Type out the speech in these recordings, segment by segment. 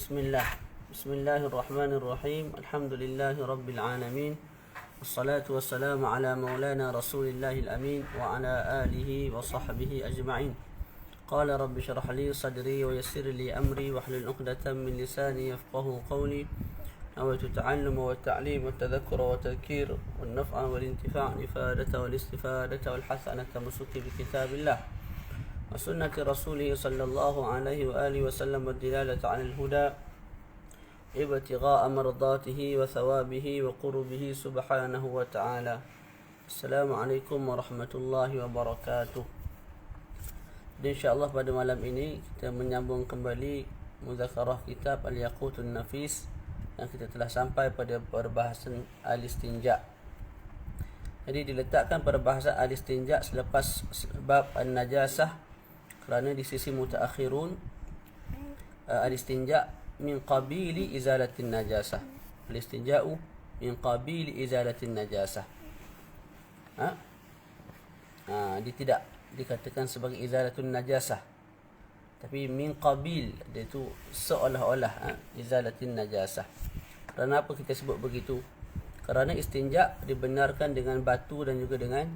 Bismillah. Bismillahirrahmanirrahim. Alhamdulillahi rabbil alamin. Wassalatu wassalamu ala maulana Rasulillahil amin wa ala alihi wa sahbihi ajma'in. Qala rabbi shrah li sadri wa yassir li amri wahlul 'uqdatam min lisani yafqahu qawli. Nawaitu ta'allum wa ta'lim wa tadhakkur wa tadhkir wa naf'a wal intifa' ifadata wal istifadata wal hasanata musuki bi kitabillah wa sunnati rasulih sallallahu alaihi wa alihi wa sallam wa dilalata 'ala al-huda ibtigha'a mardatihi wa thawabihi wa qurbihi subhanahu wa ta'ala. Assalamualaikum warahmatullahi wabarakatuh. Dan insya-Allah pada malam ini kita menyambung kembali muzakarah kitab Al-Yaqutun Nafis yang kita telah sampai pada perbahasan al-istinja. Jadi diletakkan perbahasan al-istinja selepas bab an-najasah kerana di sisi mutaakhirun al-istinja min qabili izalatin najasah. Al-istinja'u min qabili izalatin najasah. Dia tidak dikatakan sebagai izalatun najasah, tapi min qabil, dia itu seolah-olah izalatin najasah. Kerana apa kita sebut begitu? Kerana istinja dibenarkan dengan batu dan juga dengan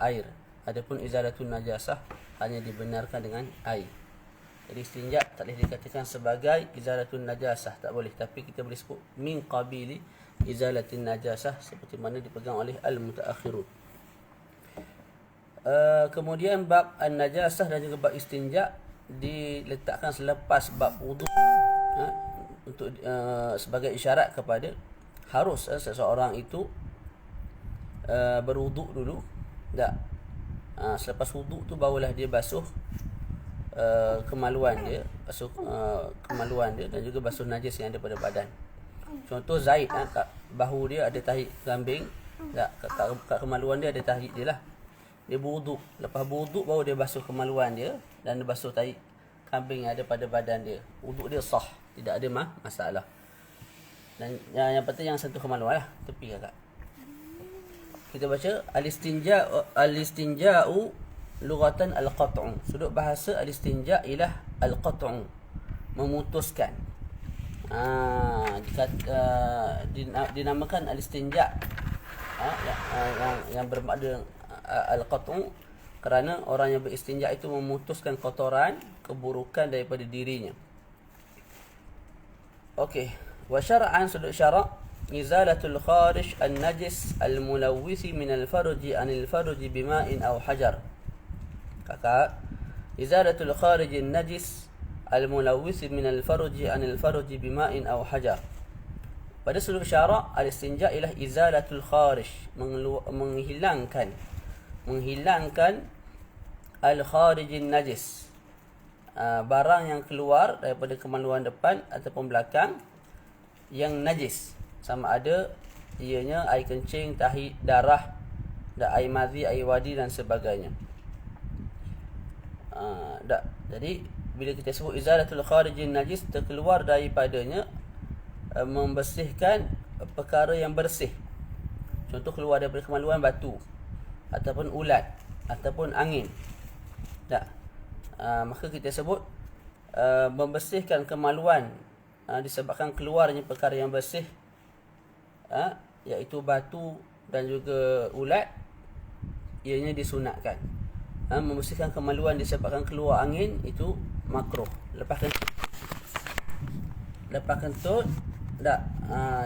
air. Adapun izalatun najasah hanya dibenarkan dengan air. Jadi istinja tak boleh dikatakan sebagai izalatun najasah, tak boleh, tapi kita boleh sebut min qabili izalatin najasah seperti mana dipegang oleh al-mutaakhirun. Kemudian bab an-najasah dan juga bab istinja diletakkan selepas bab wudu, untuk sebagai isyarat kepada harus seseorang itu berwuduk dulu. Tak. Selepas wuduk tu barulah dia basuh kemaluan dia, kemaluan dia dan juga basuh najis yang ada pada badan. Contoh Zaid, bahu dia ada tahi kambing, tak, kat kemaluan dia ada tahi dia lah. Dia berwuduk, lepas berwuduk baru dia basuh kemaluan dia dan dia basuh tahi kambing yang ada pada badan dia. Wuduk dia sah, tidak ada masalah. Dan yang penting yang sentuh kemaluan lah, tepi kakak. Kita baca al-istinja'u lughatan al-qat'u. Sudut bahasa al-istinja' ialah al-qat'u, memutuskan. Dinamakan al-istinja' yang bermakna al-qat'u kerana orang yang beristinja' itu memutuskan kotoran, keburukan daripada dirinya. Okey, wa syar'an, sudut syarak, izalatul kharij an-najis al-mulawwith min al-farji anil farji bima'in aw hajar. Kakak, izalatul kharij an-najis al-mulawwith min al-farji anil farji bima'in aw hajar. Pada sudut syarak, al-istinja' ialah izalatul kharij, menghilangkan al-kharij an-najis, barang yang keluar daripada kemaluan depan ataupun belakang yang najis, sama ada ianya air kencing, tahi, darah, air madhi, air wadi dan sebagainya. Jadi bila kita sebut izalatul kharijin najis, terkeluar daripadanya membersihkan perkara yang bersih. Contoh keluar daripada kemaluan batu ataupun ulat ataupun angin. Maka kita sebut membersihkan kemaluan disebabkan keluarnya perkara yang bersih, iaitu batu dan juga ulat, ianya disunatkan. Membersihkan kemaluan disebabkan keluar angin itu makruh. Lepas kentut tak,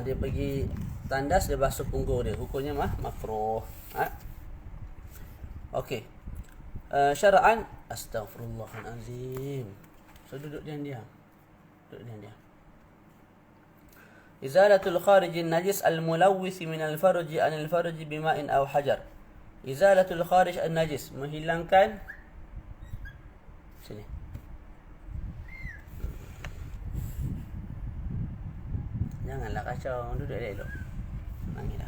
dia pergi tandas, dia basuh punggung dia, hukumnya makruh. Okey. Syara'an, astaghfirullahalazim. So duduk diam-diam. Izalatul kharijin najis al-mulawwith min al-farji anil farji bima'in aw hajar. Izalatul kharij an-najis, menghilangkan sini. Janganlah kacau, duduk elok. Nangilah.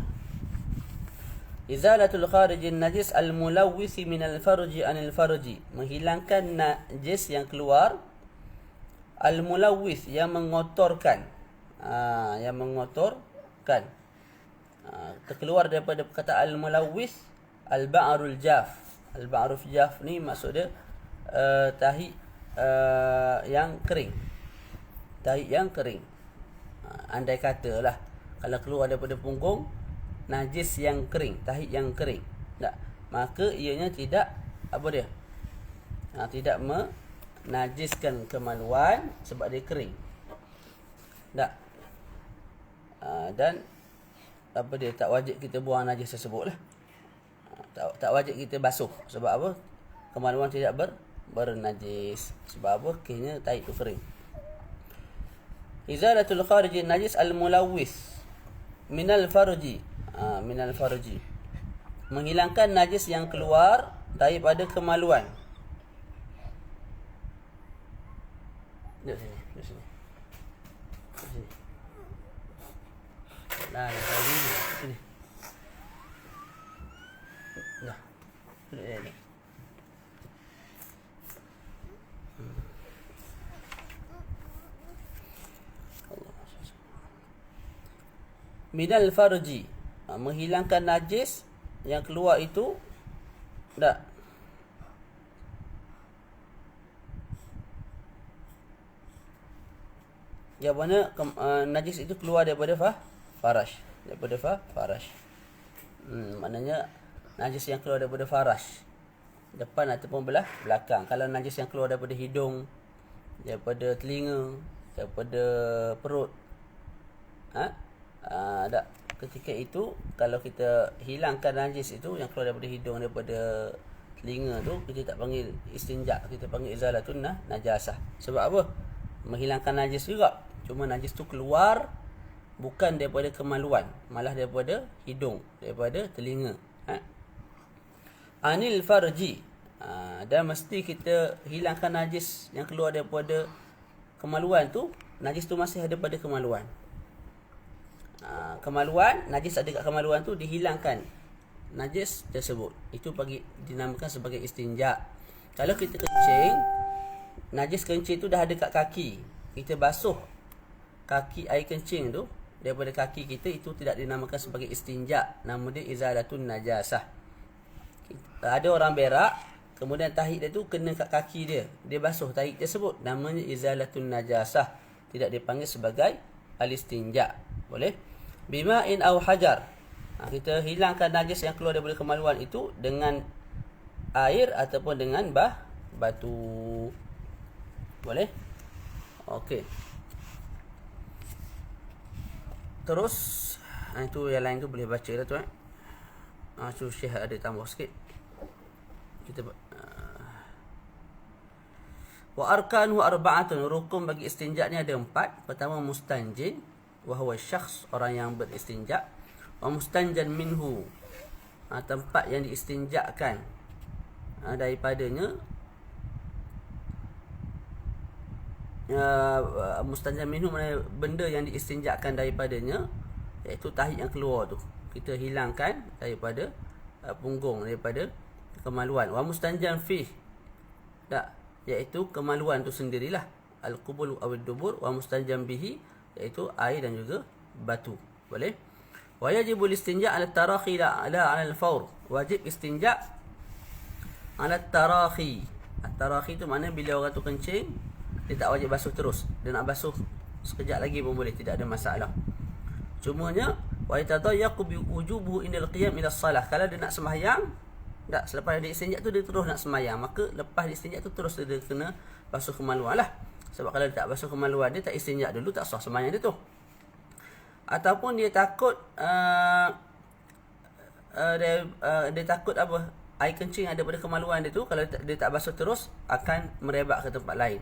Izalatul kharijin najis al-mulawwith min al-farji anil farji, menghilangkan najis yang keluar, al-mulawwith yang mengotorkan, terkeluar daripada perkataan al-mulawwith al-ba'rul jaf. Al-ba'rul jaf ni maksud dia tahi yang kering. tahi yang kering. Andai katalah kalau keluar daripada punggung najis yang kering, tahi yang kering, tak, maka ianya tidak apa dia? Tidak menajiskan kemaluan sebab dia kering. Tak. Dan apa dia, tak wajib kita buang najis tersebut lah. Tak wajib kita basuh. Sebab apa? Kemaluan tidak bernajis. Sebab apa? Kena tahi tu kering. Izalatul khariji najis al-mulawwis minal farji. Minal farji. Menghilangkan najis yang keluar daripada kemaluan. Duduk sini, duduk sini. Duduk sini. Nah, yang tadi ni, sini. Dah. Duduk dia ni. Minal farji, menghilangkan najis yang keluar itu tak. Yang mana najis itu keluar daripada farash, daripada farash. Maknanya najis yang keluar daripada farash, depan ataupun belakang. Kalau najis yang keluar daripada hidung, daripada telinga, daripada perut, tak. Ketika itu kalau kita hilangkan najis itu yang keluar daripada hidung, daripada telinga tu, kita tak panggil istinja, kita panggil izalatun najasah. Sebab apa? Menghilangkan najis juga, cuma najis tu keluar bukan daripada kemaluan, malah daripada hidung, daripada telinga. Anil farji, dan mesti kita hilangkan najis yang keluar daripada kemaluan tu. Najis tu masih ada pada kemaluan. Kemaluan, najis ada kat kemaluan tu, dihilangkan najis tersebut. Itu dinamakan sebagai istinja. Kalau kita kencing, najis kencing tu dah ada kat kaki, kita basuh kaki, air kencing tu daripada kaki kita, itu tidak dinamakan sebagai istinja, nama dia izalatun najasah. Ada orang berak, kemudian tahi dia tu kena kat kaki dia, dia basuh tahi tersebut, namanya izalatun najasah, tidak dipanggil sebagai al-istinja. Boleh? Bima'in aw hajar, kita hilangkan najis yang keluar daripada kemaluan itu dengan air ataupun dengan batu. Boleh? Okey. Terus itu yang lain tu boleh baca dah tu. Tu Syekh ada tambah sikit. Kita wa arkanuhu arba'atun, rukun bagi istinja ni ada 4. Pertama mustanjin, wa huwa syakhs, orang yang beristinja. Wa mustanjan minhu, tempat yang diistinjakan daripadanya. Mustanjan minhu maknanya benda yang diistinjakan daripadanya, iaitu tahi yang keluar tu, kita hilangkan daripada punggung, daripada kemaluan. Wa mustanjan fih, tak, iaitu kemaluan tu sendirilah, al-qubul aw ad-dubur. Wa mustanjan bihi, iaitu air dan juga batu. Boleh? Wa yajibul istinja' ala tarahi la ala al-fawr, wajib istinja' ala tarahi. At-tarahi tu maknanya bila orang tu kencing, dia tak wajib basuh terus, dia nak basuh sekejap lagi pun boleh, tidak ada masalah. Cumanya wa yatadayyaqu bi wujubuhu indal qiyam ila salah, kalau dia nak sembahyang, tak, selepas dia istinja tu dia terus nak sembahyang, maka lepas dia istinja tu terus dia kena basuh kemaluan lah. Sebab kalau dia tak basuh kemaluan, dia tak istinja dulu, tak sah sembahyang dia tu. Ataupun dia takut dia takut apa, air kencing ada pada kemaluan dia tu, kalau dia tak basuh terus akan merebak ke tempat lain.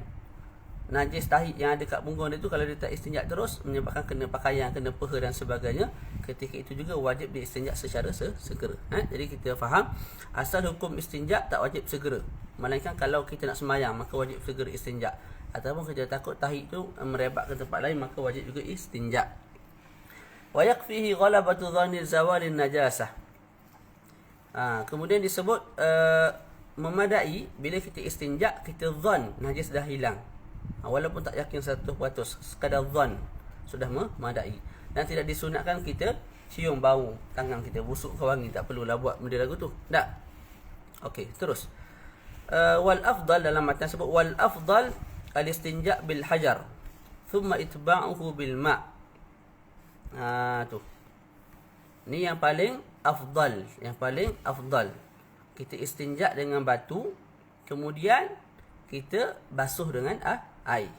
Najis tahi yang ada kat punggung dia tu, kalau dia tak istinja terus, menyebabkan kena pakaian, kena peha dan sebagainya. Ketika itu juga wajib dia istinja secara segera. Jadi kita faham asal hukum istinja tak wajib segera, melainkan kalau kita nak sembahyang maka wajib segera istinja. Ataupun kita takut tahi tu merebak ke tempat lain, maka wajib juga istinja. Wa yakfihi ghalabatu dhanni zawalin najasah. Kemudian disebut memadai bila kita istinja, kita dhan najis dah hilang. Walaupun tak yakin 100%, sekadar dhan sudah memadai. Dan tidak disunatkan kita cium bau tangan kita, busuk ke wangi, tak perlulah buat benda lagu tu. Tak. Okey, terus. Wal afdal, dalam matan sebut wal afdal al-istinja bil hajar thumma itba'uhu bil ma'. Tu. Ni yang paling afdal, kita istinja dengan batu, kemudian kita basuh dengan air.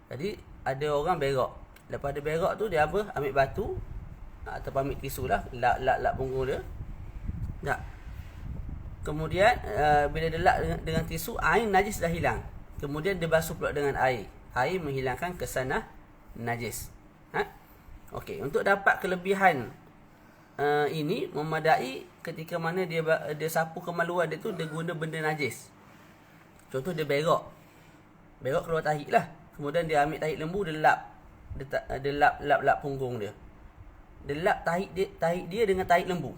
Jadi ada orang berak, lepas dia berak tu dia ambil batu atau ambil tisu lah, lap punggung dia. Tak. Kemudian bila dia lap dengan tisu, air najis dah hilang. Kemudian dia basuh pula dengan air. Air menghilangkan kesan najis. Okey, untuk dapat kelebihan ini memadai ketika mana dia sapu kemaluan dia tu, dia guna benda najis. Contoh dia berak keluar tahi lah. Kemudian dia ambil tahi lembu, dia lap punggung dia. Dia lap tahi dia dengan tahi lembu.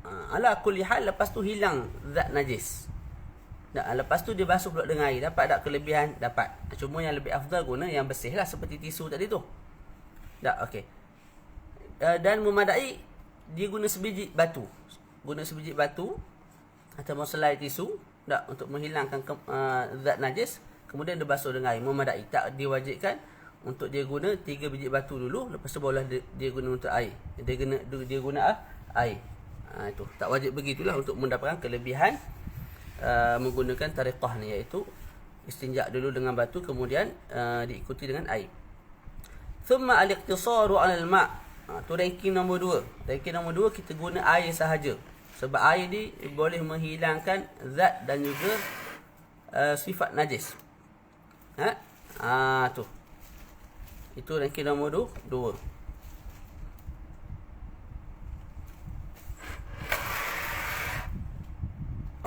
Ala kulli hal, lepas tu hilang zat najis. Lepas tu dia basuh pula dengan air. Dapat tak kelebihan? Dapat. Cuma yang lebih afdal guna yang bersih lah, seperti tisu tadi tu. Okey. Dan memadai dia guna sebiji batu. Atau selai tisu untuk menghilangkan zat najis. Kemudian dia basuh dengan air. Memadai. Tak diwajibkan untuk dia guna 3 biji batu dulu, lepas tu barulah dia guna untuk air. Dia guna air. Itu tak wajib begitulah untuk mendapatkan kelebihan menggunakan tariqah ni, iaitu istinja dulu dengan batu, kemudian diikuti dengan air. Thumma al-iqtisaru 'ala al-ma'. Tu ranking nombor 2. Ranking nombor 2 kita guna air sahaja. Sebab air ni boleh menghilangkan zat dan juga sifat najis. Tu. Itu ranking nombor 2.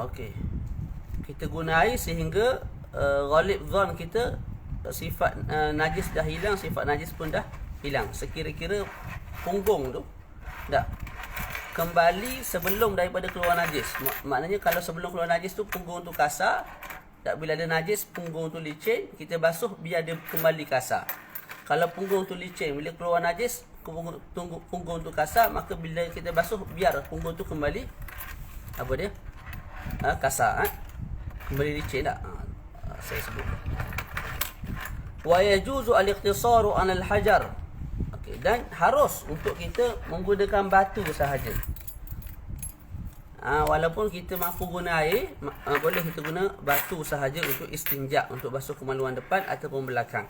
Okey. Kita guna air sehingga ghalib zon kita, sifat najis dah hilang, sifat najis pun dah hilang. Sekira-kira punggung tu dah kembali sebelum daripada keluar najis. Maknanya kalau sebelum keluar najis tu punggung tu kasar, tak, bila ada najis punggung tu licin, kita basuh biar dia kembali kasar. Kalau punggung tu licin, bila keluar najis punggung tu kasar, maka bila kita basuh biar punggung tu kembali kasar, kembali licin tak? Saya sebut. Wa yajuzu al-iqtisaru 'ala al-hajar. Okey, dan harus untuk kita menggunakan batu sahaja. Walaupun kita mampu guna air, boleh kita guna batu sahaja untuk istinja, untuk basuh kemaluan depan ataupun belakang.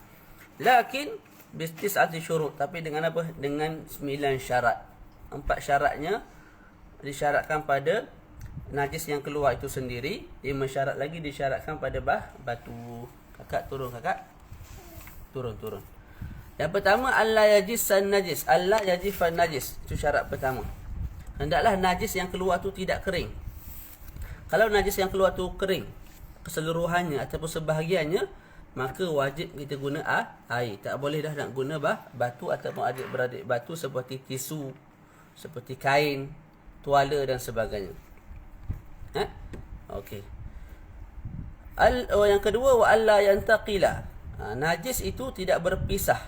Lakin bistis'ati syurut, tapi dengan apa? Dengan 9 syarat. 4 syaratnya disyaratkan pada najis yang keluar itu sendiri. 5 syarat lagi disyaratkan pada batu. Kakak turun. Turun. Yang pertama, alla yajissan najis. Alla yajifan najis. Itu syarat pertama. Hendaklah najis yang keluar tu tidak kering. Kalau najis yang keluar tu kering keseluruhannya ataupun sebahagiannya, maka wajib kita guna air. Tak boleh dah nak guna batu ataupun adik-beradik batu seperti tisu, seperti kain, tuala dan sebagainya. Okey. Yang kedua, wa alla yantaqila. Najis itu tidak berpindah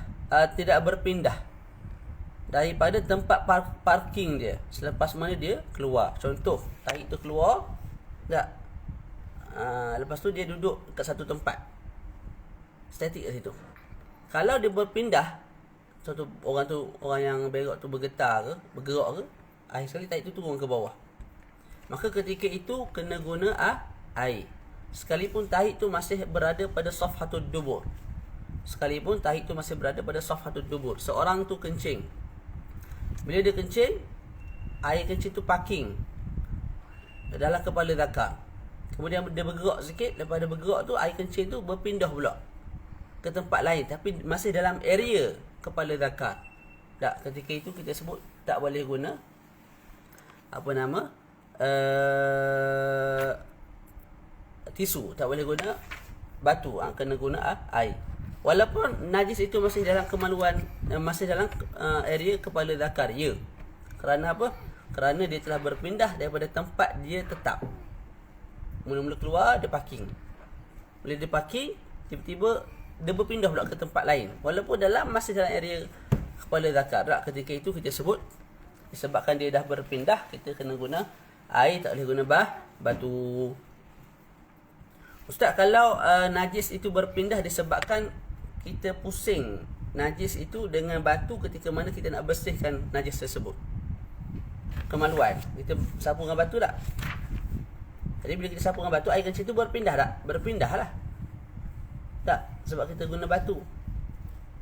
daripada tempat parking dia selepas mana dia keluar. Contoh, tahi tu keluar, tak? Lepas tu dia duduk kat satu tempat, statik kat situ. Kalau dia berpindah, contoh orang yang berak tu bergerak ke, akhir sekali tahi tu turun ke bawah, maka ketika itu kena guna air. Sekalipun tahi tu masih berada pada safhatud dubur. Seorang tu kencing. Bila dia kencing, air kencing tu parking dalam kepala zakar. Kemudian dia bergerak sikit, lepas dia bergerak tu air kencing tu berpindah pula ke tempat lain, tapi masih dalam area kepala zakar. Tak, ketika itu kita sebut tak boleh guna tisu, tak boleh guna batu, kena guna air. Walaupun najis itu masih dalam kemaluan, masih dalam area kepala zakar, ya. Kerana apa? Kerana dia telah berpindah daripada tempat dia tetap. Mula-mula keluar, dia parking. Bila dia parking, tiba-tiba dia berpindah pula ke tempat lain, walaupun masih dalam area kepala zakar. Tak, ketika itu kita sebut disebabkan dia dah berpindah, kita kena guna air, tak boleh guna batu. Ustaz, kalau najis itu berpindah disebabkan kita pusing najis itu dengan batu ketika mana kita nak bersihkan najis tersebut. Kemaluan, kita sapu dengan batu tak? Jadi bila kita sapu dengan batu, air kencing tu berpindah tak? Berpindah lah. Tak? Sebab kita guna batu.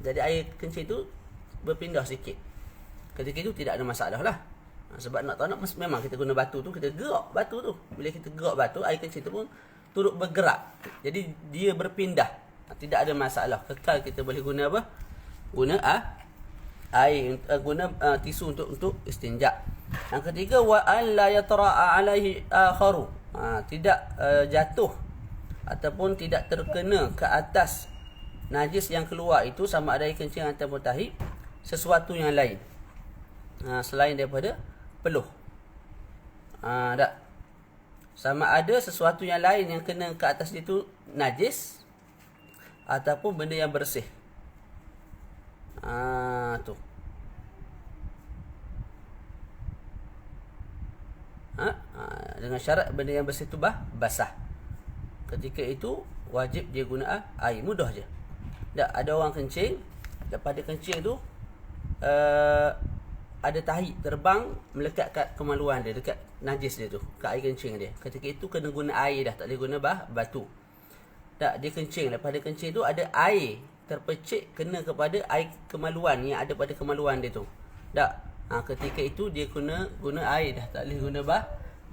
Jadi air kencing tu berpindah sikit. Ketika itu tidak ada masalah lah. Sebab nak tahu memang kita guna batu tu, kita gerak batu tu. Bila kita gerak batu, air kencing tu pun turut bergerak. Jadi dia berpindah. Tidak ada masalah. Kekal kita boleh guna apa? Guna air, guna tisu untuk istinja. Yang ketiga, wa an la yatra'a alaihi akharu. Tidak jatuh ataupun tidak terkena ke atas najis yang keluar itu, sama ada air kencing ataupun tahib, sesuatu yang lain selain daripada peluh. Tak? Sama ada sesuatu yang lain yang kena ke atas itu najis ataupun benda yang bersih. Tu. Dengan syarat benda yang bersih tu basah. Ketika itu wajib dia guna air. Mudah je. Tak, ada orang kencing, daripada kencing tu ada tahi terbang melekat kat kemaluan dia, dekat najis dia tu, kat air kencing dia. Ketika itu kena guna air dah, tak boleh guna batu. Tak, dia kencing, daripada kencing tu ada air terpercik kena kepada air kemaluan yang ada pada kemaluan dia tu. Tak. Ketika itu dia guna air dah, tak boleh guna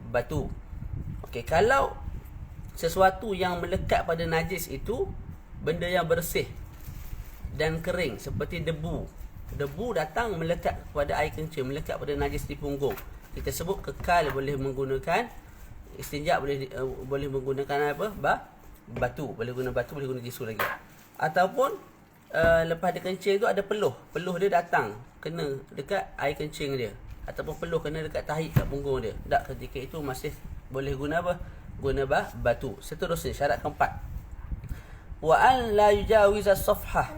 batu. Okey, kalau sesuatu yang melekat pada najis itu benda yang bersih dan kering seperti debu. Debu datang melekat kepada air kencing, melekat pada najis di punggung. Kita sebut kekal boleh menggunakan istinja, boleh menggunakan apa? Batu. Boleh guna batu, boleh guna tisu lagi. Ataupun lepas dia kencing tu ada peluh. Peluh dia datang kena dekat air kencing dia, ataupun peluh kena dekat tahi kat punggung dia. Tak, ketika itu masih boleh guna apa? Guna batu. Seterusnya syarat keempat, wa an la yujawiza safhah.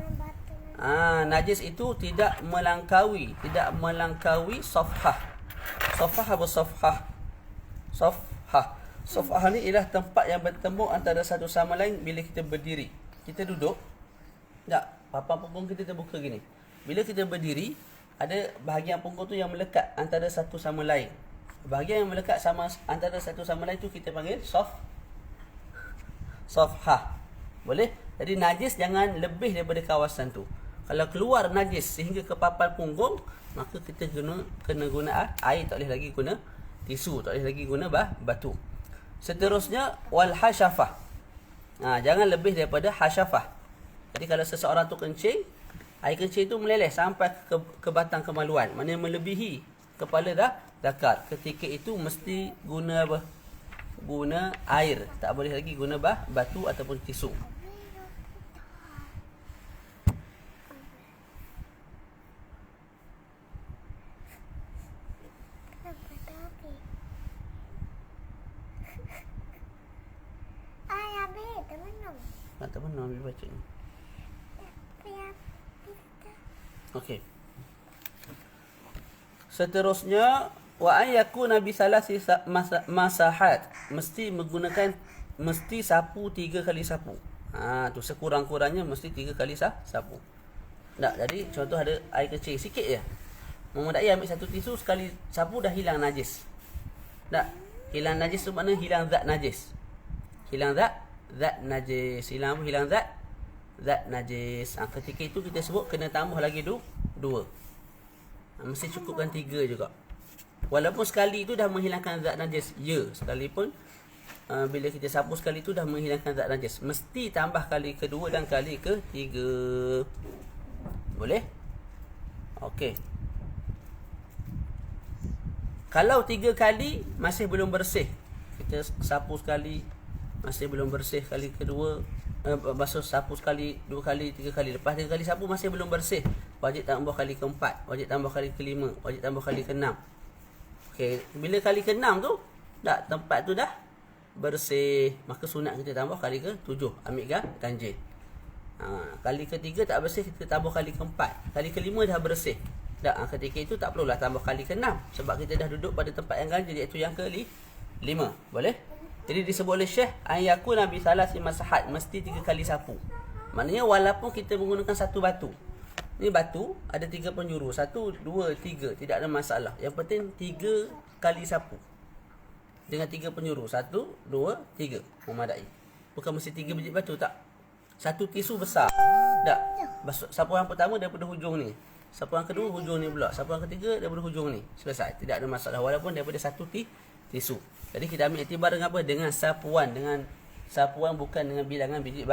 Najis itu tidak melangkaui safhah. Safhah apa safhah? Safhah ni ialah tempat yang bertemu antara satu sama lain bila kita berdiri. Kita duduk, tak, papan punggung kita terbuka gini. Bila kita berdiri, ada bahagian punggung tu yang melekat antara satu sama lain. Bahagian yang melekat antara satu sama lain tu kita panggil safhah. Boleh? Jadi najis jangan lebih daripada kawasan tu. Kalau keluar najis sehingga ke papan punggung, maka kita kena guna air, tak boleh lagi guna tisu, tak boleh lagi guna batu. Seterusnya wal hasyafah. Jangan lebih daripada hasyafah. Jadi kalau seseorang tu kencing, air kencing tu meleleh sampai ke batang kemaluan, maknanya melebihi kepala zakar. Ketika itu mesti guna apa? Guna air, tak boleh lagi guna batu ataupun tisu. Tak pernah ambil baca ni. Okey. Seterusnya wa an yakuna bi salasi masahat. Mesti sapu 3 kali sapu. Tu sekurang-kurangnya mesti 3 kali sapu. Tak, jadi contoh ada air kecil sikit je. Memadai ambil satu tisu, sekali sapu dah hilang najis. Tak, hilang najis tu makna hilang zat najis. Hilang zat najis. Hilang apa? Hilang zat najis. Ketika itu kita sebut kena tambah lagi 2. Mesti cukupkan 3 juga. Walaupun sekali itu dah menghilangkan zat najis, ya, sekalipun bila kita sapu sekali itu dah menghilangkan zat najis, mesti tambah kali kedua dan kali ketiga. Boleh? Okey. Kalau 3 kali masih belum bersih, kita sapu sekali masih belum bersih, kali kedua basuh sapu sekali, 2 kali, 3 kali, lepas 3 kali sapu masih belum bersih, wajib tambah kali keempat, wajib tambah kali kelima, wajib tambah kali keenam. Okey, bila kali keenam tu tak, tempat tu dah bersih, maka sunat kita tambah kali ke-7, ambil ganjil. Kali ketiga tak bersih, kita tambah kali keempat, kali kelima dah bersih. Tak, ketika itu tak perlulah tambah kali ke-6, sebab kita dah duduk pada tempat yang ganjil, iaitu yang ke-5. Boleh? Jadi disebut oleh Syekh an yakuna bi salasi masahat, mesti 3 kali sapu. Maknanya walaupun kita menggunakan satu batu. Ni batu ada 3 penjuru. 1, 2, 3. Tidak ada masalah. Yang penting 3 kali sapu. Dengan 3 penjuru. 1, 2, 3. Memadai. Bukan mesti 3 biji batu, tak. Satu tisu besar. Tak. Sapu yang pertama daripada hujung ni. Sapu yang kedua hujung ni pula. Sapu yang ketiga daripada hujung ni. Selesai. Tidak ada masalah. Walaupun daripada satu tisu. Jadi kita ambil iktibar dengan apa? Dengan sapuan. Dengan sapuan bukan dengan bilangan biji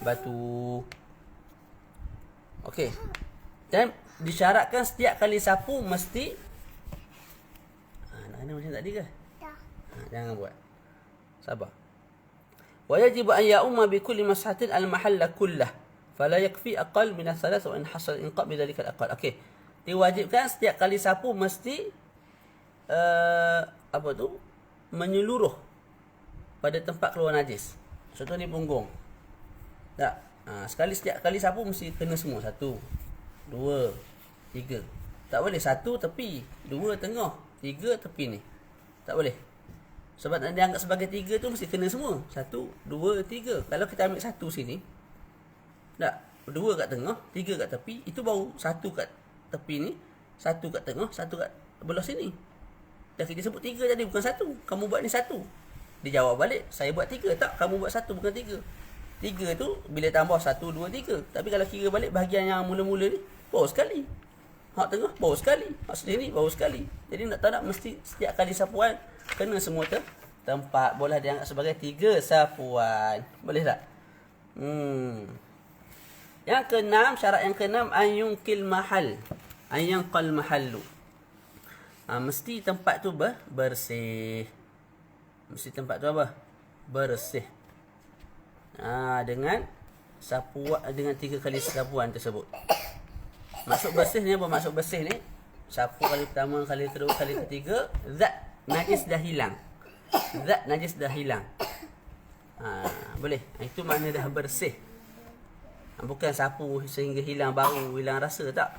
batu. Okey. Dan disyaratkan setiap kali sapu mesti nak kena macam tadi ke? Jangan buat. Sabar. Wa yajibu an ya'umma bi kulli mashatin al-mahalla kullah. Fala yakfi aqal min al-thalath wa in hasal inqa' bi dhalika al-aqal. Okey. Diwajibkan setiap kali sapu mesti menyeluruh pada tempat keluar najis. Contoh ni punggung. Tak. Setiap kali sapu mesti kena semua. 1, 2, 3. Tak boleh 1 tepi, 2 tengah, 3 tepi ni. Tak boleh. Sebab nak dianggap sebagai 3 tu mesti kena semua. 1, 2, 3. Kalau kita ambil 1 sini, tak, 2 kat tengah, 3 kat tepi, itu baru 1 kat tepi ni, 1 kat tengah, 1 kat belah sini. Dan kita sebut 3 tadi, bukan 1. Kamu buat ni 1. Dia jawab balik, saya buat 3. Tak, kamu buat 1 bukan 3. 3 tu bila tambah 1, 2, 3. Tapi kalau kira balik bahagian yang mula-mula ni, baru sekali. Hak tengah baru sekali. Hak sini baru sekali. Jadi nak tak nak mesti setiap kali sapuan kena semua tempat. Boleh dianggap sebagai 3 sapuan. Boleh tak? Yang keenam, syarat yang keenam, ayyunkil mahal. Ayyanqal mahallu. Mesti tempat tu bersih. Mesti tempat tu apa? Bersih. Dengan sapuan, dengan 3 kali sapuan tersebut. Maksud bersih ni apa? Maksud bersih ni, sapu kali pertama, kali kedua, kali ketiga, zat najis dah hilang. Zat najis dah hilang. Boleh. Itu makna dah bersih. Bukan sapu sehingga hilang bau, hilang rasa, tak.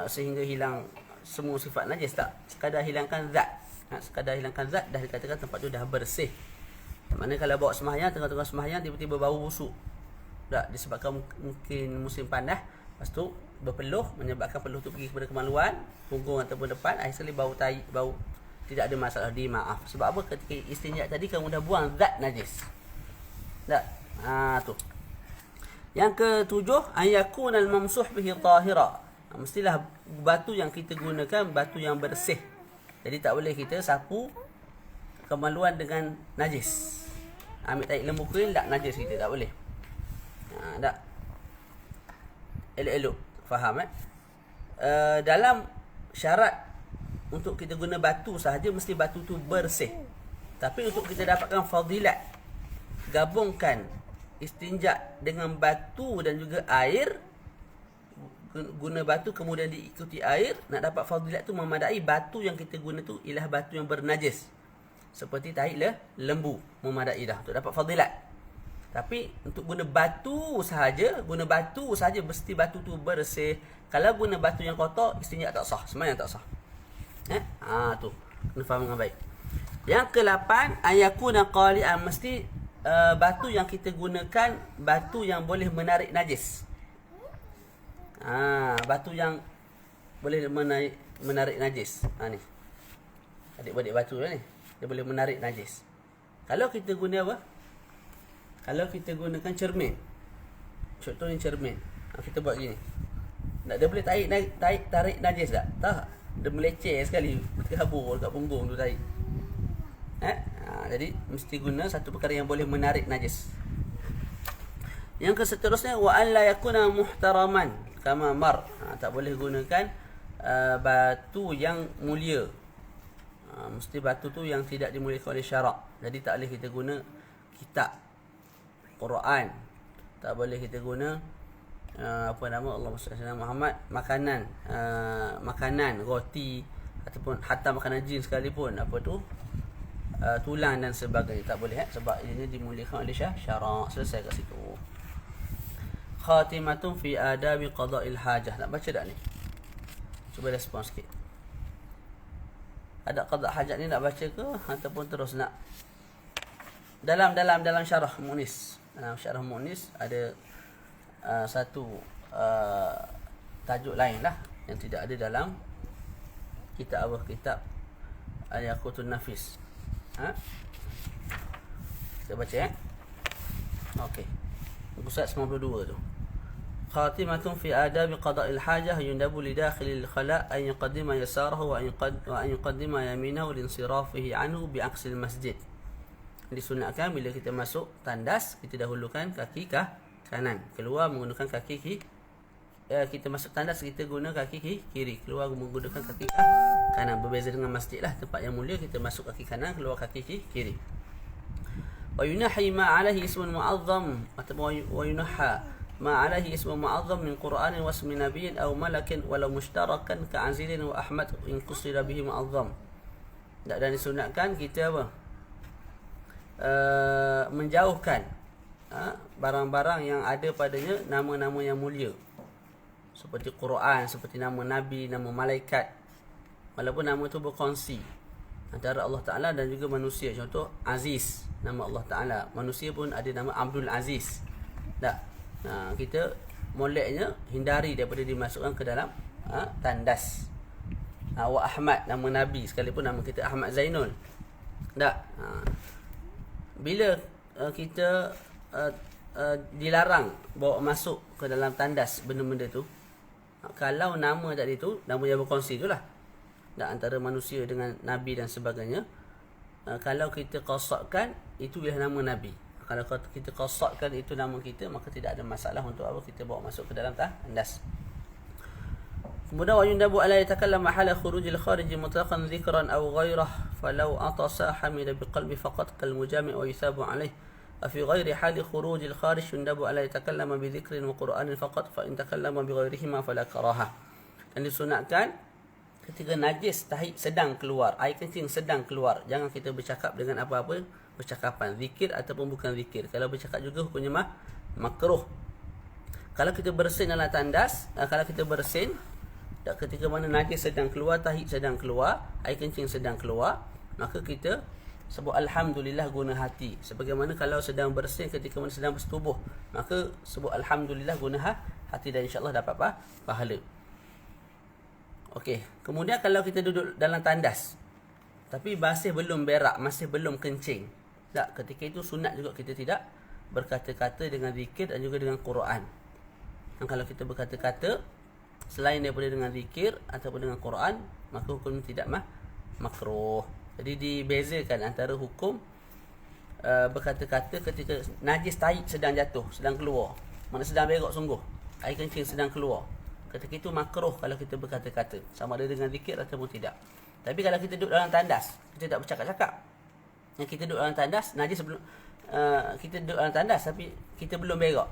Sehingga hilang semua sifat najis, tak. Sekadar hilangkan zat. Sekadar hilangkan zat, dah dikatakan tempat tu dah bersih. Maknanya kalau bawa sembahyang, tengah-tengah sembahyang tiba-tiba bau busuk, tak, disebabkan mungkin musim panas, lepas tu berpeluh, menyebabkan peluh tu pergi kepada kemaluan, punggung ataupun depan, akhir sekali bau tai, bau, tidak ada masalah, dimaaf. Sebab apa? Ketika istinja tadi kamu dah buang zat najis. Tak? Tu. Yang ketujuh, ayakun al-mamsuh bihi tahira. Mestilah batu yang kita gunakan batu yang bersih. Jadi tak boleh kita sapu kemaluan dengan najis. Ambil tahi lembu kering, tak najis kita, tak boleh. Tak. Elok-elok. Faham dalam syarat untuk kita guna batu sahaja, mesti batu tu bersih. Tapi untuk kita dapatkan fadilat, gabungkan istinja dengan batu dan juga air, guna batu kemudian diikuti air, nak dapat fadilat tu memadai batu yang kita guna tu ialah batu yang bernajis. Seperti tahi lembu, memadai dah untuk dapat fadilat. Tapi untuk guna batu sahaja mesti batu tu bersih. Kalau guna batu yang kotor, istinja tak sah, sembahyang tak sah. Tu kena faham dengan baik. Yang ke-8, ayakuna qali'an, mesti batu yang kita gunakan batu yang boleh menarik najis. Batu yang boleh menarik najis. Ni adik-adik batu ni, dia boleh menarik najis. Kalau kita guna apa? Kalau kita gunakan cermin, contohnya cermin, kita buat gini, dia boleh tarik najis tak? Tak. Dia meleceh sekali, terhabur dekat punggung tu tarik. Jadi mesti guna satu perkara yang boleh menarik najis. Yang seterusnya, wa an la yakuna muhtaraman kama mar. Tak boleh gunakan batu yang mulia. Mesti batu tu yang tidak dimuliakan oleh syarak. Jadi tak boleh kita guna kitab Quran, tak boleh kita guna Allahumma salli ala Muhammad, makanan roti ataupun hatta makanan jin sekalipun, tulang dan sebagainya, tak boleh sebab ini dimuliakan oleh syarak. Selesai kat situ. Khatimatun fi adabi qada'il hajah. Nak baca tak ni? Cuba respon sikit. Ada qada' hajat ni nak baca ke ataupun terus nak dalam syarah Mu'nis. Dalam syarah Mu'nis ada satu tajuk lain lah yang tidak ada dalam kitab Al-Yaqutun Nafis. Kita baca Okey. Muka surat 92 tu. Khatimatun fi adab qada'il hajah yundabu li dakhilil khala' an yuqaddima yasarahu wa an yuqaddima yaminahu linsirafihi anhu bi aqsil masjid. Disunatkan bila kita masuk tandas, kita dahulukan kaki kanan, keluar menggunakan kaki kita masuk tandas, kita guna kaki kiri, keluar menggunakan kaki kanan. Berbeza dengan masjid lah, tempat yang mulia kita masuk kaki kanan, keluar kaki kiri. Wa yunahi ma alaihi ismun mu'azzam atau wa yunaha ma alaihi ismun mu'azzam min Qur'anin wa ismi nabiyyin aw malakin walau mushtarakan ka Azilin wa Ahmad in qusira bihi mu'azzam. Dan disunatkan kita menjauhkan barang-barang yang ada padanya nama-nama yang mulia, seperti Quran, seperti nama Nabi, nama malaikat, walaupun nama itu berkongsi antara Allah Ta'ala dan juga manusia. Contoh Aziz, nama Allah Ta'ala. Manusia pun ada nama Abdul Aziz. Kita moleknya hindari daripada dimasukkan ke dalam tandas. Wa Ahmad, nama Nabi, sekalipun nama kita Ahmad Zainul. Bila kita dilarang bawa masuk ke dalam tandas benda-benda tu, kalau nama tadi tu nama yang berkongsi tu lah, antara manusia dengan Nabi dan sebagainya, kalau kita qasatkan itu ialah nama Nabi. Kalau kita qasatkan itu nama kita, maka tidak ada masalah untuk apa kita bawa masuk ke dalam tandas. Kemudian wa yundabu ala yatakallam hala khurujil kharij mutlaqan dhikran aw ghairah falau atasa hamida biqalbi faqat kal mujami' wa yusabu alayh. Fi ghairi hali khurujil kharij yundabu ala yatakallam bi dhikrin wa qur'anin faqat fa in takallama bi ghairihima fala karaha. Dan disunatkan ketika najis tahid sedang keluar, air kencing sedang keluar, jangan kita bercakap dengan apa-apa percakapan, zikir ataupun bukan zikir. Kalau bercakap juga hukumnya makruh. Kalau kita bersin dalam tandas, kalau kita bersin ketika mana najis sedang keluar, tahid sedang keluar, air kencing sedang keluar, maka kita sebut alhamdulillah guna hati. Sebagaimana kalau sedang bersin ketika mana sedang bersetubuh, maka sebut alhamdulillah guna hati, dan insya-Allah dapat pahala. Okey, kemudian kalau kita duduk dalam tandas tapi masih belum berak, masih belum kencing, ketika itu sunat juga kita tidak berkata-kata dengan zikir dan juga dengan Quran. Dan kalau kita berkata-kata selain daripada dengan zikir ataupun dengan Quran, maka hukum tidak makruh. Jadi dibezakan antara hukum berkata-kata ketika najis tahid sedang jatuh, sedang keluar, mana sedang berak sungguh, air kencing sedang keluar. Ketika itu makruh kalau kita berkata-kata, sama ada dengan zikir ataupun tidak. Tapi kalau kita duduk dalam tandas, kita tak bercakap-cakap. Yang kita duduk dalam tandas, najis sebelum kita duduk dalam tandas tapi kita belum berak,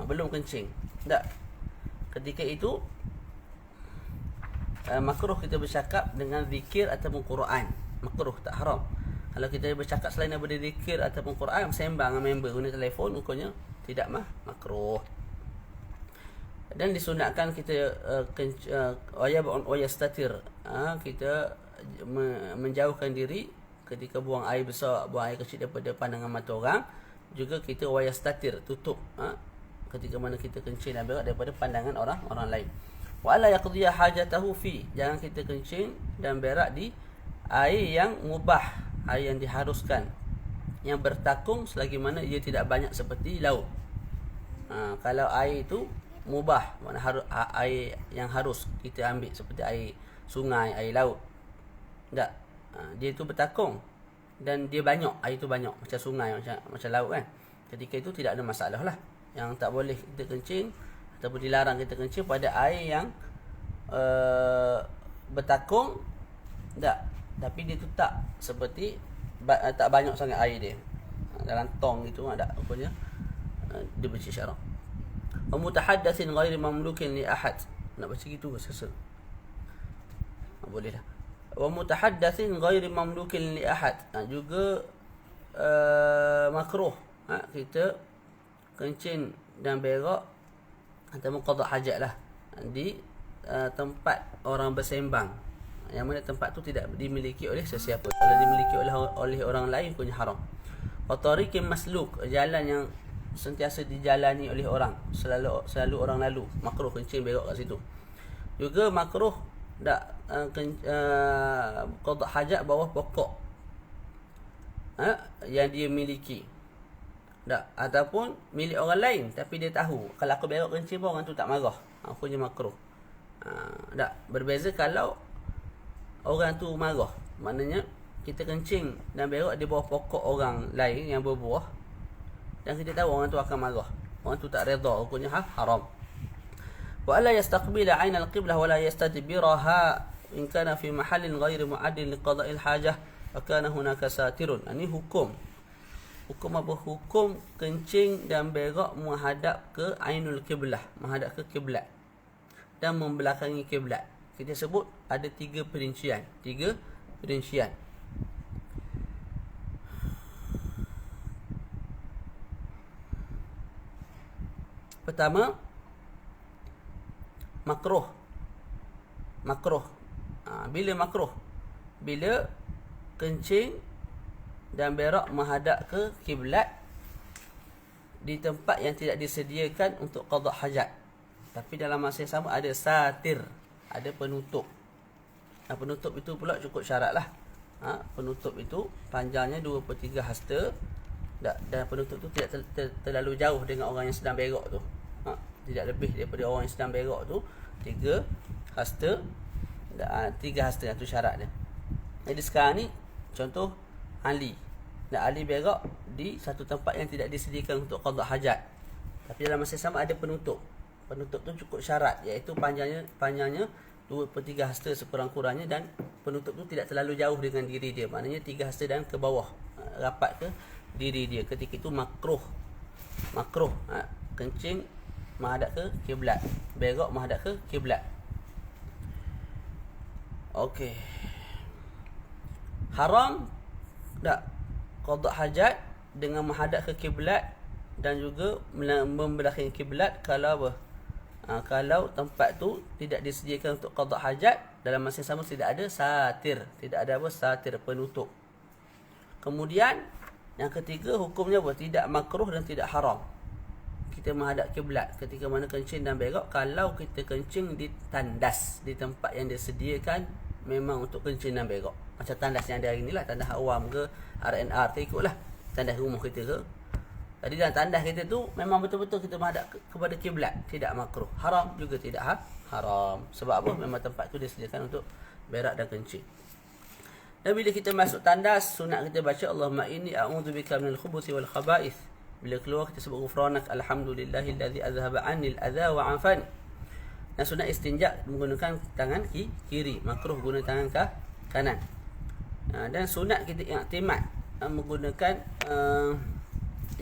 belum kencing, ketika itu makruh kita bercakap dengan zikir ataupun Quran. Makruh, tak haram. Kalau kita bercakap selain daripada zikir ataupun Quran, sembang dengan member guna telefon, hukumnya tidak makruh. Dan disunatkan kita yastatir, kita menjauhkan diri ketika buang air besar, buang air kecil daripada pandangan mata orang. Juga kita yastatir, tutup ketika mana kita kencing dan berak daripada pandangan orang lain. Wa alla yaqdiya hajatahu fi, jangan kita kencing dan berak di air yang mubah, air yang diharuskan, yang bertakung selagi mana ia tidak banyak seperti laut. Kalau air itu mubah, makna air yang harus kita ambil seperti air sungai, air laut, dia itu bertakung dan dia banyak, air itu banyak macam sungai, macam laut kan. Ketika itu tidak ada masalah lah. Yang tak boleh kita kencing ataupun dilarang kita kencing pada air yang bertakung, tapi dia tu tak seperti tak banyak sangat air dia dalam tong itu, rupanya dia bersih syarak. Wa mutahaddatsin ghairi mamlukin li ahad, nak baca gitu ke sesa? Boleh dah. Wa mutahaddatsin ghairi mamlukin li ahad, juga makruh kita kencing dan berak ataupun qada hajat lah di tempat orang bersembang, yang mana tempat tu tidak dimiliki oleh sesiapa. Kalau dimiliki oleh orang lain, hukumnya haram. Wa tariqin masluk, jalan yang sentiasa dijalani oleh orang, selalu orang lalu, makruh kencing berak kat situ. Juga makruh qada hajat bawah pokok yang dia miliki, ataupun milik orang lain tapi dia tahu kalau aku berak kencing pun orang tu tak marah, hukumnya makruh. Berbeza kalau orang tu marah, maknanya kita kencing dan berak di bawah pokok orang lain yang berbuah dan kita tahu orang tu akan marah, orang tu tak redha, hukumnya haram. Wa alla yastaqbila 'ain al-qiblah wa la yastadbiraha in kana fi mahallin ghairi mu'addin li qada'il hajah wa kana hunaka satirun. Ini hukum apa? Hukum kencing dan berak menghadap ke ainul qiblah, menghadap ke kiblat dan membelakangi kiblat. Kita sebut ada tiga perincian. Pertama, makruh. Bila makruh? Bila kencing dan berak menghadap ke kiblat di tempat yang tidak disediakan untuk qada hajat, tapi dalam masa yang sama ada satir, ada penutup. Penutup itu pula cukup syarat lah. Penutup itu panjangnya 2/3 hasta dan penutup tu tidak terlalu jauh dengan orang yang sedang berak tu. Tidak lebih daripada orang yang sedang berak tu 3 hasta. 3 hasta itu syarat dia. Jadi sekarang ni contoh Ali berak di satu tempat yang tidak disediakan untuk qada hajat, tapi dalam masa sama ada penutup. Penutup tu cukup syarat, iaitu panjangnya 2/3 hasta sekurang-kurangnya dan penutup tu tidak terlalu jauh dengan diri dia, maknanya 3 hasta dan ke bawah, rapat ke diri dia. Ketika itu makruh kencing menghadap ke kiblat, berak menghadap ke kiblat. Okey. Haram qada hajat dengan menghadap ke kiblat dan juga membelakangi kiblat kalau apa? Kalau tempat tu tidak disediakan untuk qada hajat, dalam masa yang sama tidak ada satir, satir penutup. Kemudian yang ketiga, hukumnya apa? Tidak makruh dan tidak haram kita menghadap kiblat ketika mana kencing dan berak kalau kita kencing di tandas, di tempat yang disediakan memang untuk kencing dan berak. Macam tandas yang ada hari ni lah, tandas awam ke RNR ke, ikutlah tandas rumah kita ke. Jadi dalam tandas kita tu memang betul-betul kita menghadap kepada kiblat, tidak makruh. Haram juga tidak haram. Sebab apa? Memang tempat tu disediakan untuk berak dan kencing. Dan bila kita masuk tandas, sunat kita baca Allahumma inni a'udzubika minal khubuthi wal khaba'ith. Bila keluar kita sebut ghufranak alhamdulillahillazi azhaba 'anil adza wa 'afani. Dan sunat istinja menggunakan tangan kiri, makruh guna tangan kanan. Dan sunat kita i'timad menggunakan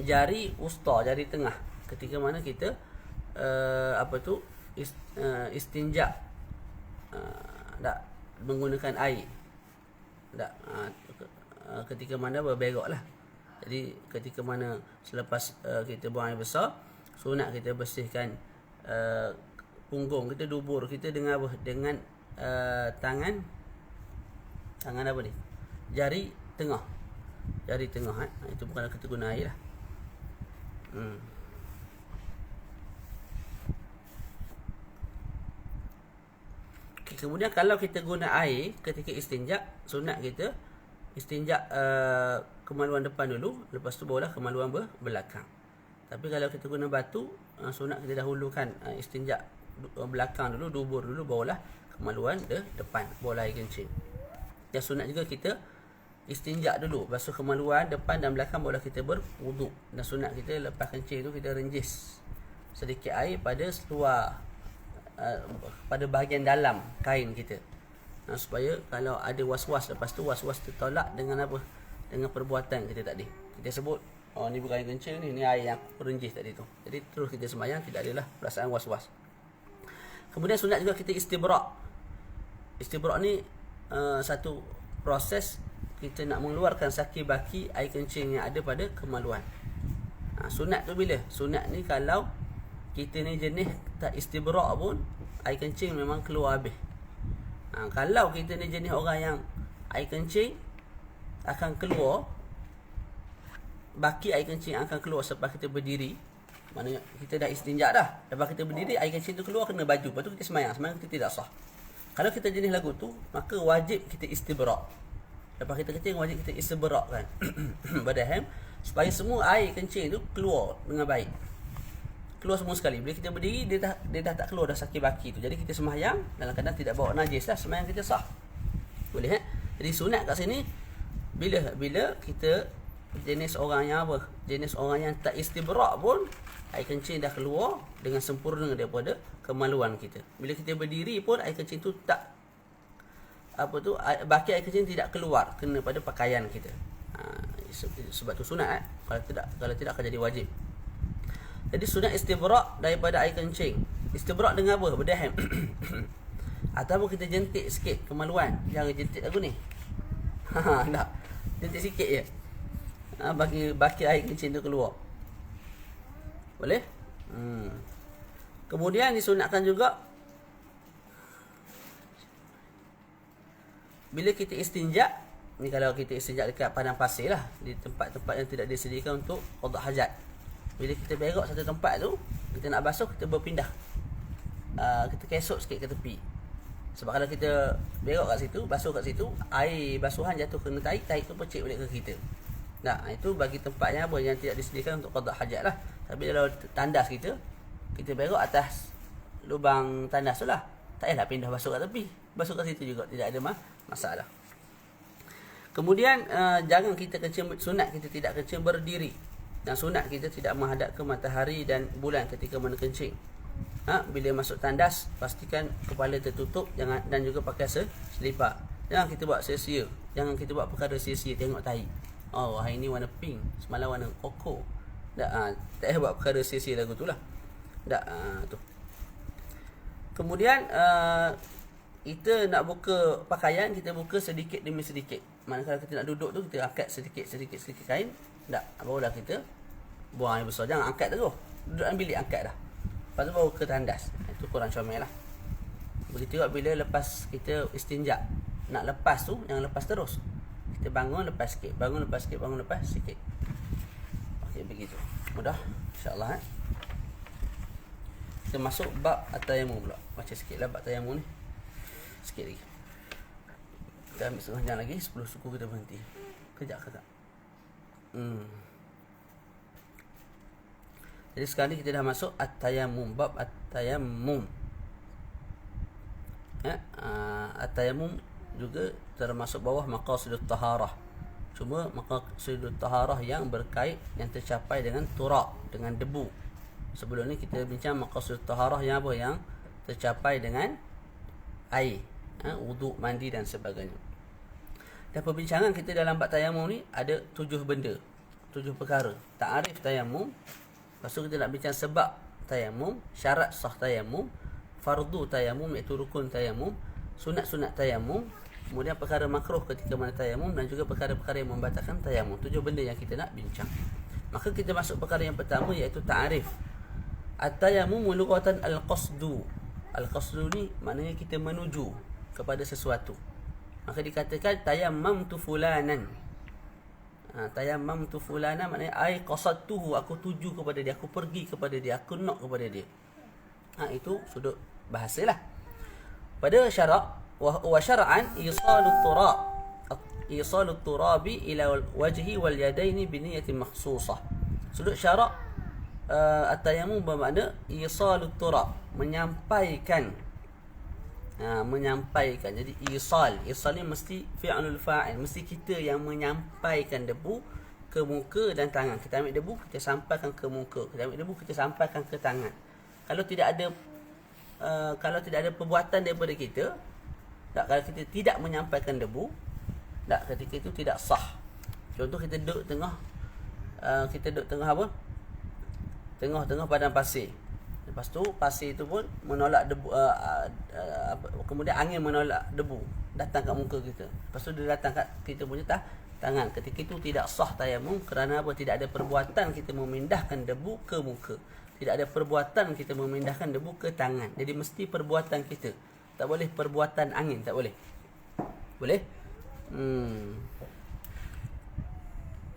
jari usta, jari tengah ketika mana kita istinja, menggunakan air, ketika mana berberak lah. Jadi ketika mana selepas kita buang air besar, sunat kita bersihkan punggung kita, dubur kita dengan apa? Dengan tangan apa ni? Jari tengah. Itu bukan kita guna air lah. Okay, kemudian kalau kita guna air ketika istinja, sunat kita istinja kemaluan depan dulu, lepas tu barulah kemaluan belakang. Tapi kalau kita guna batu, sunat kita dahulukan istinja belakang dulu, dubur dulu, barulah kemaluan depan, barulah air kencing. Dan sunat juga kita istinja dulu, basuh kemaluan depan dan belakang, barulah kita berwuduk. Dan sunat kita lepas kencing tu kita renjis sedikit air pada seluar, pada bahagian dalam kain kita, supaya kalau ada was-was lepas tu, was-was tertolak dengan apa? Dengan perbuatan kita tadi. Kita sebut, ni bukan air kencing ni air yang renjis tadi tu. Jadi terus kita sembahyang, tidak adalah perasaan was-was. Kemudian sunat juga kita istibrak. Istibrak ni satu proses kita nak mengeluarkan saki-baki air kencing yang ada pada kemaluan. Sunat tu bila? Sunat ni kalau kita ni jenis tak istibrak pun, air kencing memang keluar habis. Kalau kita ni jenis orang yang air kencing akan keluar baki air kencing akan keluar selepas kita berdiri. Maknanya kita dah istinja dah. Lepas kita berdiri, air kencing tu keluar kena baju. Lepas tu kita semayang kita tidak sah. Kalau kita jenis lagu tu, maka wajib kita istibrak. Lepas kita kencing, wajib kita istibrak kan. Badaham, supaya semua air kencing tu keluar dengan baik. Keluar semua sekali. Bila kita berdiri, dia dah tak keluar dah sakit baki tu. Jadi kita semayang dalam keadaan tidak bawa najis lah. Semayang kita sah. Boleh Jadi sunat kat sini, bila kita jenis orang yang apa? Jenis orang yang tak istibrak pun, air kencing dah keluar dengan sempurna daripada kemaluan kita. Bila kita berdiri pun, air kencing tu tak baki air kencing tidak keluar kena pada pakaian kita. Sebab tu sunat kalau tidak akan jadi wajib. Jadi sunat istibrak daripada air kencing. Istibrak dengan apa? Berdaham. Ataupun kita jentik sikit kemaluan. Jangan jentik aku ni. Tak. Jentik sikit je. Baki air kencing tu keluar. Boleh? Kemudian disunatkan juga bila kita istinja, ni kalau kita istinja dekat padang pasir lah, di tempat-tempat yang tidak disediakan untuk qada hajat. Bila kita berak satu tempat tu, kita nak basuh, kita berpindah. Kita kesot sikit ke tepi. Sebab kalau kita berak kat situ, basuh kat situ, air basuhan jatuh kena tahi tu pecik balik ke kita. Nah, itu bagi tempat yang apa, yang tidak disediakan untuk qada hajat lah. Tapi kalau tandas kita berak atas lubang tandas tu lah, tak payahlah pindah basuh kat tepi. Basuh kat situ juga, tidak ada masalah. Kemudian jangan kita kencing, sunat kita tidak kencing berdiri. Dan sunat kita tidak menghadap ke matahari dan bulan ketika mana kencing. Bila masuk tandas, pastikan kepala tertutup, dan juga pakai selipar. Jangan kita buat sia-sia. Jangan kita buat perkara sia-sia, tengok tahi. Oh, hari ni warna pink, semalam warna koko. Tak payah buat perkara sia-sia lagu tu lah. Tu. Kemudian kita nak buka pakaian, kita buka sedikit demi sedikit. Manakala kita nak duduk tu, kita angkat sedikit kain. Barulah kita buang air besar. Jangan angkat terus. Duduk dalam bilik, angkat dah. Lepas tu baru ke tandas. Itu kurang comel lah. Begitu juga bila lepas kita istinja, nak lepas tu, jangan lepas terus. Kita bangun, lepas sikit. Bangun, lepas sikit. Bangun, lepas sikit. Okey, begitu. Mudah. InsyaAllah. Kita masuk bab at-tayammum pula. Baca sikit lah bab tayammum ni. Sikit lagi. Kita ambil setengah jam lagi. 10 suku kita berhenti. Kejap. Jadi sekarang ni kita dah masuk at-tayammum. Bab at-tayammum. At-tayammum juga termasuk bawah maqasidut taharah. Cuma maqasidut taharah yang berkait, yang tercapai dengan turab, dengan debu. Sebelum ni kita bincang maqasidut taharah yang apa? Yang tercapai dengan air, wuduk, mandi dan sebagainya. Dan perbincangan kita dalam bab tayammum ni ada 7 benda, 7 perkara. Ta'arif tayammum. Lepas tu kita nak bincang sebab tayammum, syarat sah tayammum, fardu tayammum iaitu rukun tayammum, sunat-sunat tayammum, kemudian perkara makruh ketika mana tayammum, dan juga perkara-perkara yang membatalkan tayammum. 7 benda yang kita nak bincang. Maka kita masuk perkara yang pertama, iaitu ta'arif. At-tayammum lughatan al-qasdu. Al-qasdu ni maknanya kita menuju kepada sesuatu. Maka dikatakan tayammamtu fulanan. Tayammamtu fulanan maknanya ai qasadtuhu, aku tuju kepada dia, aku pergi kepada dia, aku nak kepada dia. Itu sudut bahasalah. Pada syarak wa syar'an isalut turabi ila wajhi wal yadaini bi niyatin makhsusah. Sudut syarak at-tayammum bermakna isalut turab, menyampaikan. Menyampaikan. Jadi isal ni mesti fi'lul fa'il, mesti kita yang menyampaikan debu ke muka dan tangan. Kita ambil debu, kita sampaikan ke muka. Kita ambil debu, kita sampaikan ke tangan. Kalau tidak ada perbuatan daripada kita, kalau kita tidak menyampaikan debu, ketika itu tidak sah. Contoh kita duduk tengah apa? Tengah padang pasir. Lepas tu pasir itu pun menolak debu, kemudian angin menolak debu datang kat muka kita. Lepas tu dia datang kat kita punya tangan. Ketika itu tidak sah tayammum, kerana apa? Tidak ada perbuatan kita memindahkan debu ke muka. Tidak ada perbuatan kita memindahkan debu ke tangan. Jadi mesti perbuatan kita. Tak boleh perbuatan angin, tak boleh. Boleh?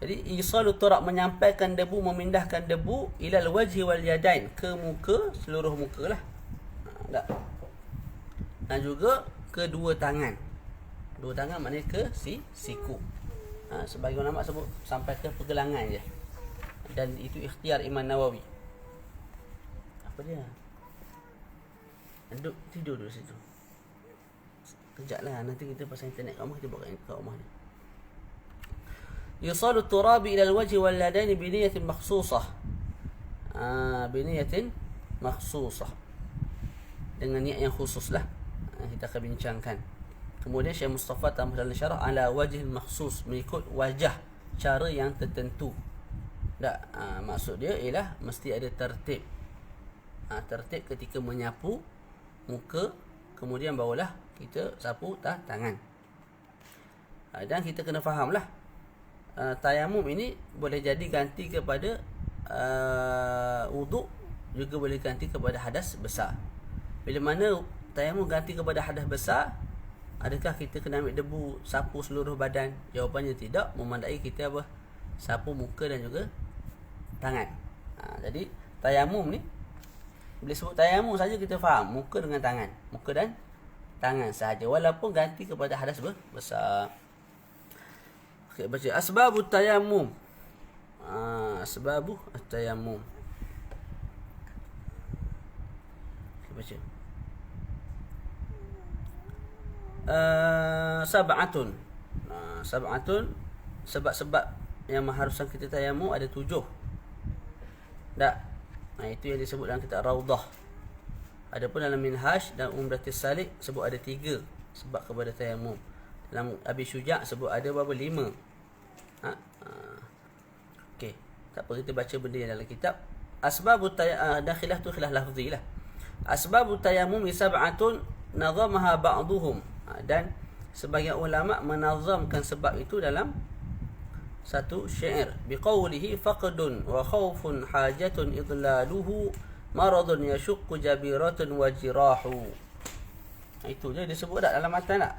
Jadi isalu turab, menyampaikan debu, memindahkan debu, ilal wajhi wal yadain, ke muka, seluruh muka lah. Tak. Dan juga kedua tangan. Dua tangan maknanya ke siku. Sebagai ulama sebut sampai ke pergelangan je. Dan itu ikhtiar Imam Nawawi. Apa dia? Duduk tidur dulu situ. Kejaplah, nanti kita pasal internet kat rumah, kita buat kat rumah ni. Yusalu turabi ila alwajhi wal yadain bi niyatin makhsusah. Bi niyatin makhsusah. Dengan niat yang khusus lah. Kita akan bincangkan. Kemudian Syekh Mustafa tambah dalam syarah ala wajh makhsus, mengikut wajah, cara yang tertentu. Tak, maksud dia ialah mesti ada tertib. Tertib ketika menyapu muka, kemudian barulah kita sapu tangan. Dan kita kena fahamlah, tayamum ini boleh jadi ganti kepada wuduk, juga boleh ganti kepada hadas besar. Bila mana tayamum ganti kepada hadas besar, adakah kita kena ambil debu sapu seluruh badan? Jawapannya tidak, memandai kita apa? Sapu muka dan juga tangan. Jadi tayamum ni, bila sebut tayamum saja kita faham muka dengan tangan, muka dan tangan sahaja, walaupun ganti kepada hadas besar. Okay, baca asbabut tayammum. Asbabu at-tayammum. Okay, baca. Sab'atun. Sab'atun, sebab-sebab yang mengharuskan kita tayammum ada 7. Tak. Itu yang disebut dalam kitab Raudah. Adapun dalam Minhaj dan Umdatus Salik sebut ada 3 sebab kepada tayammum. Dalam Abi Syuja' sebut ada berapa? 5. Okey, tak apa, kita baca benda yang dalam kitab. Asbabut tayammum, dan khilaf tu khilaf lafzi lah. Asbabut tayammum sab'atun nazamaha ba'duhum. Dan sebahagian ulama menazamkan sebab itu dalam satu syair, biqaulihi faqdun wa khaufun hajatun idlaluhu maradun yashukku jabiratun wa jirahu. Itu je disebut tak dalam matan tak?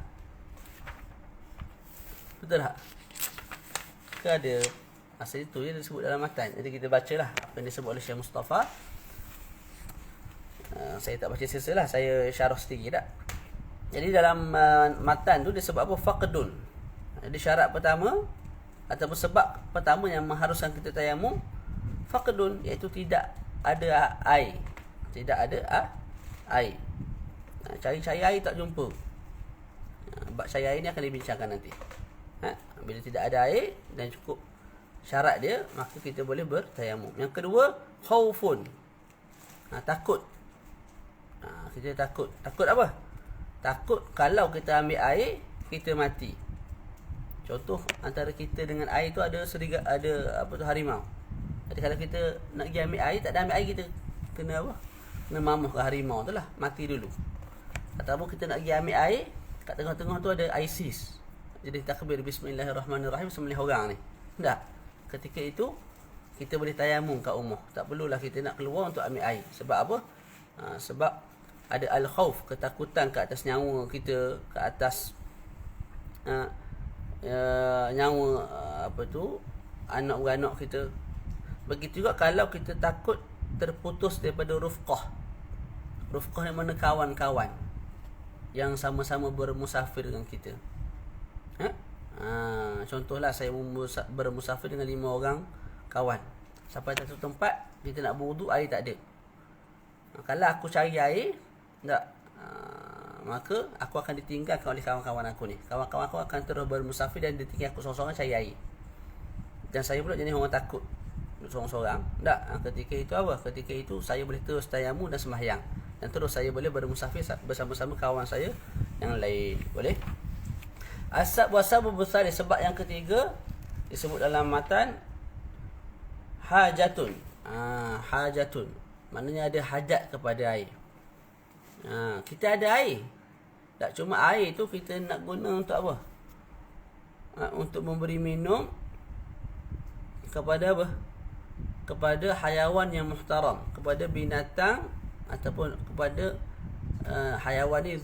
Betul tak? Ke ada asal itu je disebut dalam matan. Jadi kita bacalah apa yang disebut oleh Syekh Mustafa. Saya tak baca silsilah, saya syarah sedikit tak. Jadi dalam matan tu disebut apa? Faqdun. Jadi syarat pertama ataupun sebab pertama yang mengharuskan kita tayamum, faqdun, iaitu tidak ada air. Tidak ada air. Cari air tak jumpa. Bab cari air ni akan dibincangkan nanti. Bila tidak ada air dan cukup syarat dia, maka kita boleh bertayamum. Yang kedua, khaufun. Takut. Kita takut. Takut apa? Takut kalau kita ambil air, kita mati. Contoh antara kita dengan air tu ada harimau. Jadi kalau kita nak pergi ambil air, tak ada ambil air, kita kena apa? Kena mamuh ke harimau tu lah, mati dulu. Ataupun kita nak pergi ambil air, kat tengah-tengah tu ada ISIS. Jadi takbir bismillahirrahmanirrahim, sembelih orang ni. Tak. Ketika itu kita boleh tayamum kat rumah. Tak perlulah kita nak keluar untuk ambil air. Sebab apa? Sebab ada al-khauf, ketakutan ke atas nyawa kita, ke atas nyawa anak-anak kita. Begitu juga kalau kita takut terputus daripada rufqah. Rufqah ni mana kawan-kawan yang sama-sama bermusafir dengan kita. Contohlah saya bermusafir dengan 5 orang kawan. Sampai satu tempat kita nak berwuduk, air tak ada. Kalau aku cari air, maka aku akan ditinggalkan oleh kawan-kawan aku ni. Kawan-kawan aku akan terus bermusafir dan ditinggal aku seorang-seorang cari air. Dan saya pula jenis orang takut seorang-seorang. Ketika itu apa? Ketika itu saya boleh terus tayamum dan sembahyang, dan terus saya boleh bermusafir bersama-sama kawan saya yang lain. Boleh? Asbab besar, sebab yang ketiga disebut dalam matan hajatun. Hajatun maknanya ada hajat kepada air. Kita ada air. Tak cuma air tu kita nak guna untuk apa? Untuk memberi minum kepada apa? Kepada hayawan yang muhtaram, kepada binatang ataupun kepada hayawan ni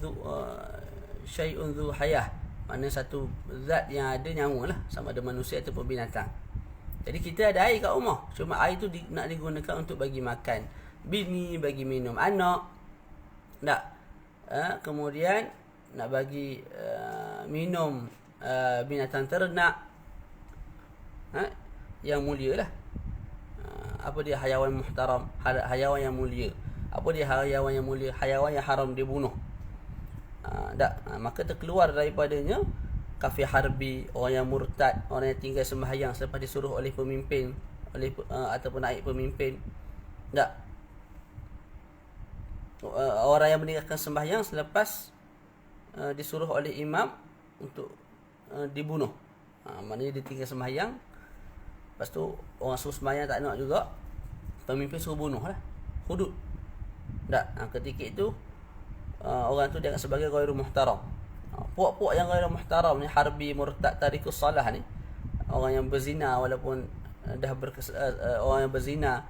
syai'un dzu hayah. Mana satu zat yang ada nyawa lah, sama ada manusia ataupun binatang. Jadi kita ada air kat rumah, cuma air tu nak digunakan untuk bagi makan bini, bagi minum anak, tak. Kemudian nak bagi minum binatang ternak, yang mulia lah. Apa dia hayawan muhtaram, hayawan yang mulia. Apa dia hayawan yang mulia? Hayawan yang haram dibunuh. Maka terkeluar daripadanya kafir harbi, orang yang murtad, orang yang tinggal sembahyang selepas disuruh oleh pemimpin, ataupun naik pemimpin. Orang yang meninggalkan sembahyang selepas disuruh oleh imam untuk dibunuh. Maknanya dia tinggal sembahyang, lepas tu orang suruh sembahyang tak nak juga, pemimpin suruh bunuh lah. Hudud. Ketika itu orang tu dianggap sebagai ghairu muhtaram. Puak-puak yang ghairu muhtaram ni, harbi, murtad, tarikus salah ni, orang yang berzina walaupun orang yang berzina,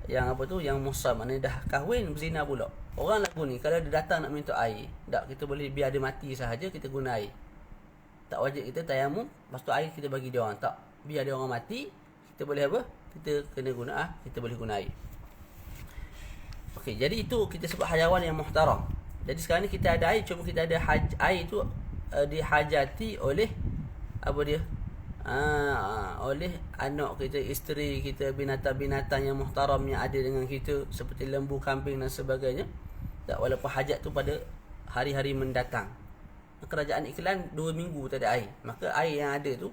yang apa tu, yang musam, maknanya dah kahwin berzina pula. Orang lagu ni kalau dia datang nak minta air, kita boleh biar dia mati sahaja, kita guna air. Tak wajib kita tayamum, lepas tu air kita bagi dia orang. Tak, biar dia orang mati, kita boleh apa? Kita kena guna kita boleh guna air. Okey, jadi itu kita sebut hayawan yang muhtaram. Jadi sekarang ni kita ada air, cuma kita ada air tu dihajati oleh apa dia? Oleh anak kita, isteri kita, binatang-binatang yang muhtaram yang ada dengan kita, seperti lembu, kambing dan sebagainya. Walaupun hajat tu pada hari-hari mendatang. Kerajaan iklan 2 minggu tak ada air, maka air yang ada tu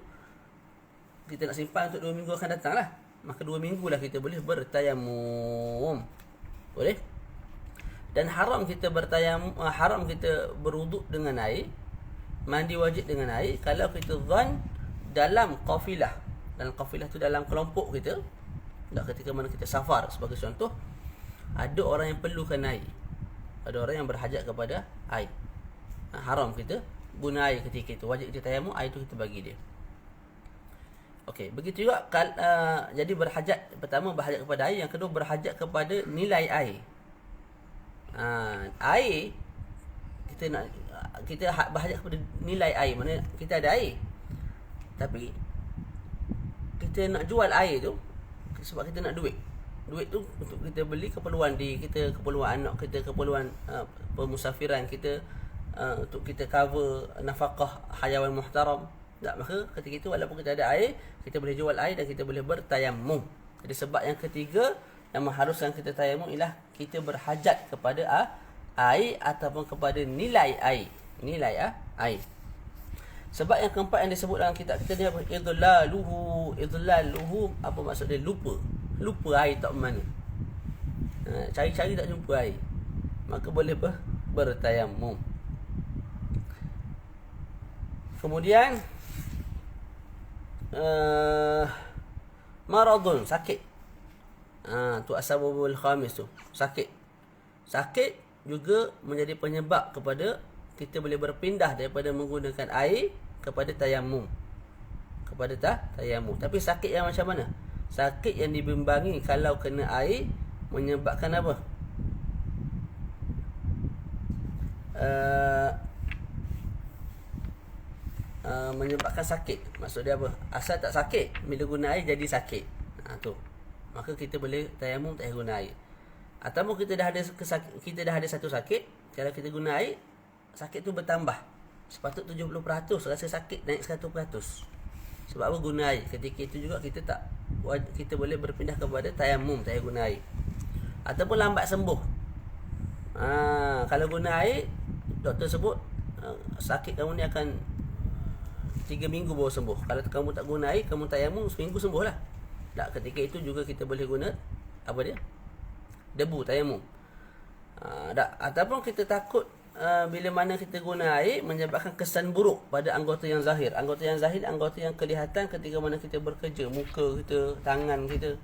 kita nak simpan untuk 2 minggu akan datang lah. Maka 2 minggu lah kita boleh bertayamum. Boleh. Dan haram kita bertayamum, haram kita berwuduk dengan air, mandi wajib dengan air kalau kita zan dalam qafilah. Dalam qafilah tu dalam kelompok kita, ketika mana kita safar sebagai contoh, ada orang yang perlukan air, ada orang yang berhajat kepada air. Haram kita guna air ketika itu, wajib kita tayamum, air tu kita bagi dia. Okey, begitu juga jadi berhajat, pertama berhajat kepada air, yang kedua berhajat kepada nilai air. Air kita berhajat kepada nilai air, mana kita ada air tapi kita nak jual air tu sebab kita nak duit tu untuk kita beli keperluan diri kita, keperluan anak kita, keperluan pemusafiran kita, untuk kita cover nafkah hayawan muhtaram. Maka ketika itu walaupun kita ada air, kita boleh jual air dan kita boleh bertayamum. Jadi sebab yang ketiga yang mengharuskan kita tayamum ialah kita berhajat kepada air ataupun kepada nilai air. Air. Sebab yang keempat yang disebut dalam kitab kita dia idlaluhu. Apa maksud dia? Lupa air tak mana. Cari-cari tak jumpa air, maka boleh bertayamum. Kemudian maradun, sakit. Tu asbabul khamis tu, sakit juga menjadi penyebab kepada kita boleh berpindah daripada menggunakan air kepada tayamum. Tapi sakit yang macam mana? Sakit yang dibimbangi kalau kena air menyebabkan apa? Menyebabkan sakit. Maksud dia apa? Asal tak sakit, bila guna air jadi sakit. Tu. Maka kita boleh tayamum tak payah guna air. Ataupun kita dah ada satu sakit, kalau kita guna air, sakit tu bertambah. Sepatut 70%, rasa sakit naik 100%. Sebab apa? Guna air. Ketika itu juga kita boleh berpindah kepada tayamum, tak payah guna air. Ataupun lambat sembuh. Kalau guna air, doktor sebut sakit kamu ni akan 3 minggu baru sembuh. Kalau kamu tak guna air, kamu tayamum, seminggu sembuh lah. Ketika itu juga kita boleh guna apa dia? Debu, tayamum. Ataupun kita takut bila mana kita guna air menyebabkan kesan buruk pada anggota yang zahir. Anggota yang kelihatan ketika mana kita bekerja, muka kita, tangan kita.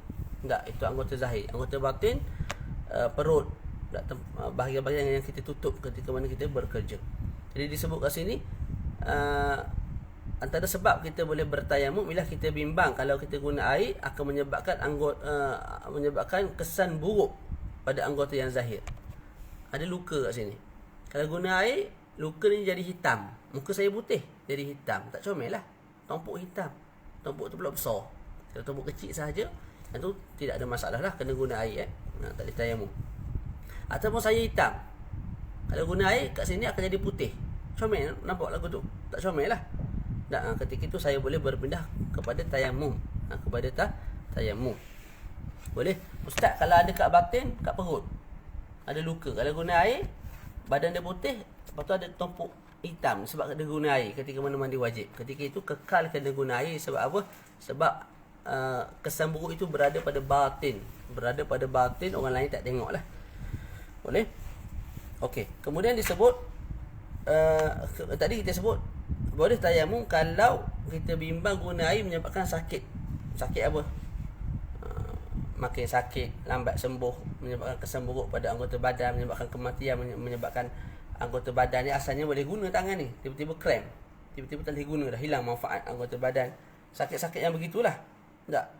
Itu anggota zahir. Anggota batin, perut, bahagian-bahagian yang kita tutup ketika mana kita bekerja. Jadi disebut kat sini antara sebab kita boleh bertayamum ialah kita bimbang kalau kita guna air akan menyebabkan kesan buruk pada anggota yang zahir. Ada luka kat sini. Kalau guna air, luka ni jadi hitam. Muka saya putih, jadi hitam. Tak comel lah. Tompok hitam. Tompok tu pula besar. Kalau tumbuk kecil sahaja, itu tidak ada masalah lah, kena guna air tak boleh tayamum. Ataupun saya hitam, kalau guna air kat sini akan jadi putih. Comel nampak lagu tu? Tak comel lah. Ketika itu saya boleh berpindah kepada tayamum. Tayamum. Boleh. Ustaz, kalau ada kat batin, kat perut, ada luka, kalau guna air, badan dia putih, lepas tu ada tumpuk hitam sebab dia guna air ketika mana mandi wajib. Ketika itu kekal kena guna air. Sebab apa? Sebab kesan buruk itu berada pada batin. Orang lain tak tengok lah. Boleh? Okey. Kemudian disebut tadi kita sebut boleh tayamum kalau kita bimbang guna air menyebabkan sakit. Sakit apa? Makin sakit, lambat sembuh, menyebabkan kesan buruk pada anggota badan, menyebabkan kematian, menyebabkan anggota badan ni asalnya boleh guna tangan ni, tiba-tiba cramp, tiba-tiba tak boleh guna, dah hilang manfaat anggota badan. Sakit-sakit yang begitulah. Tak.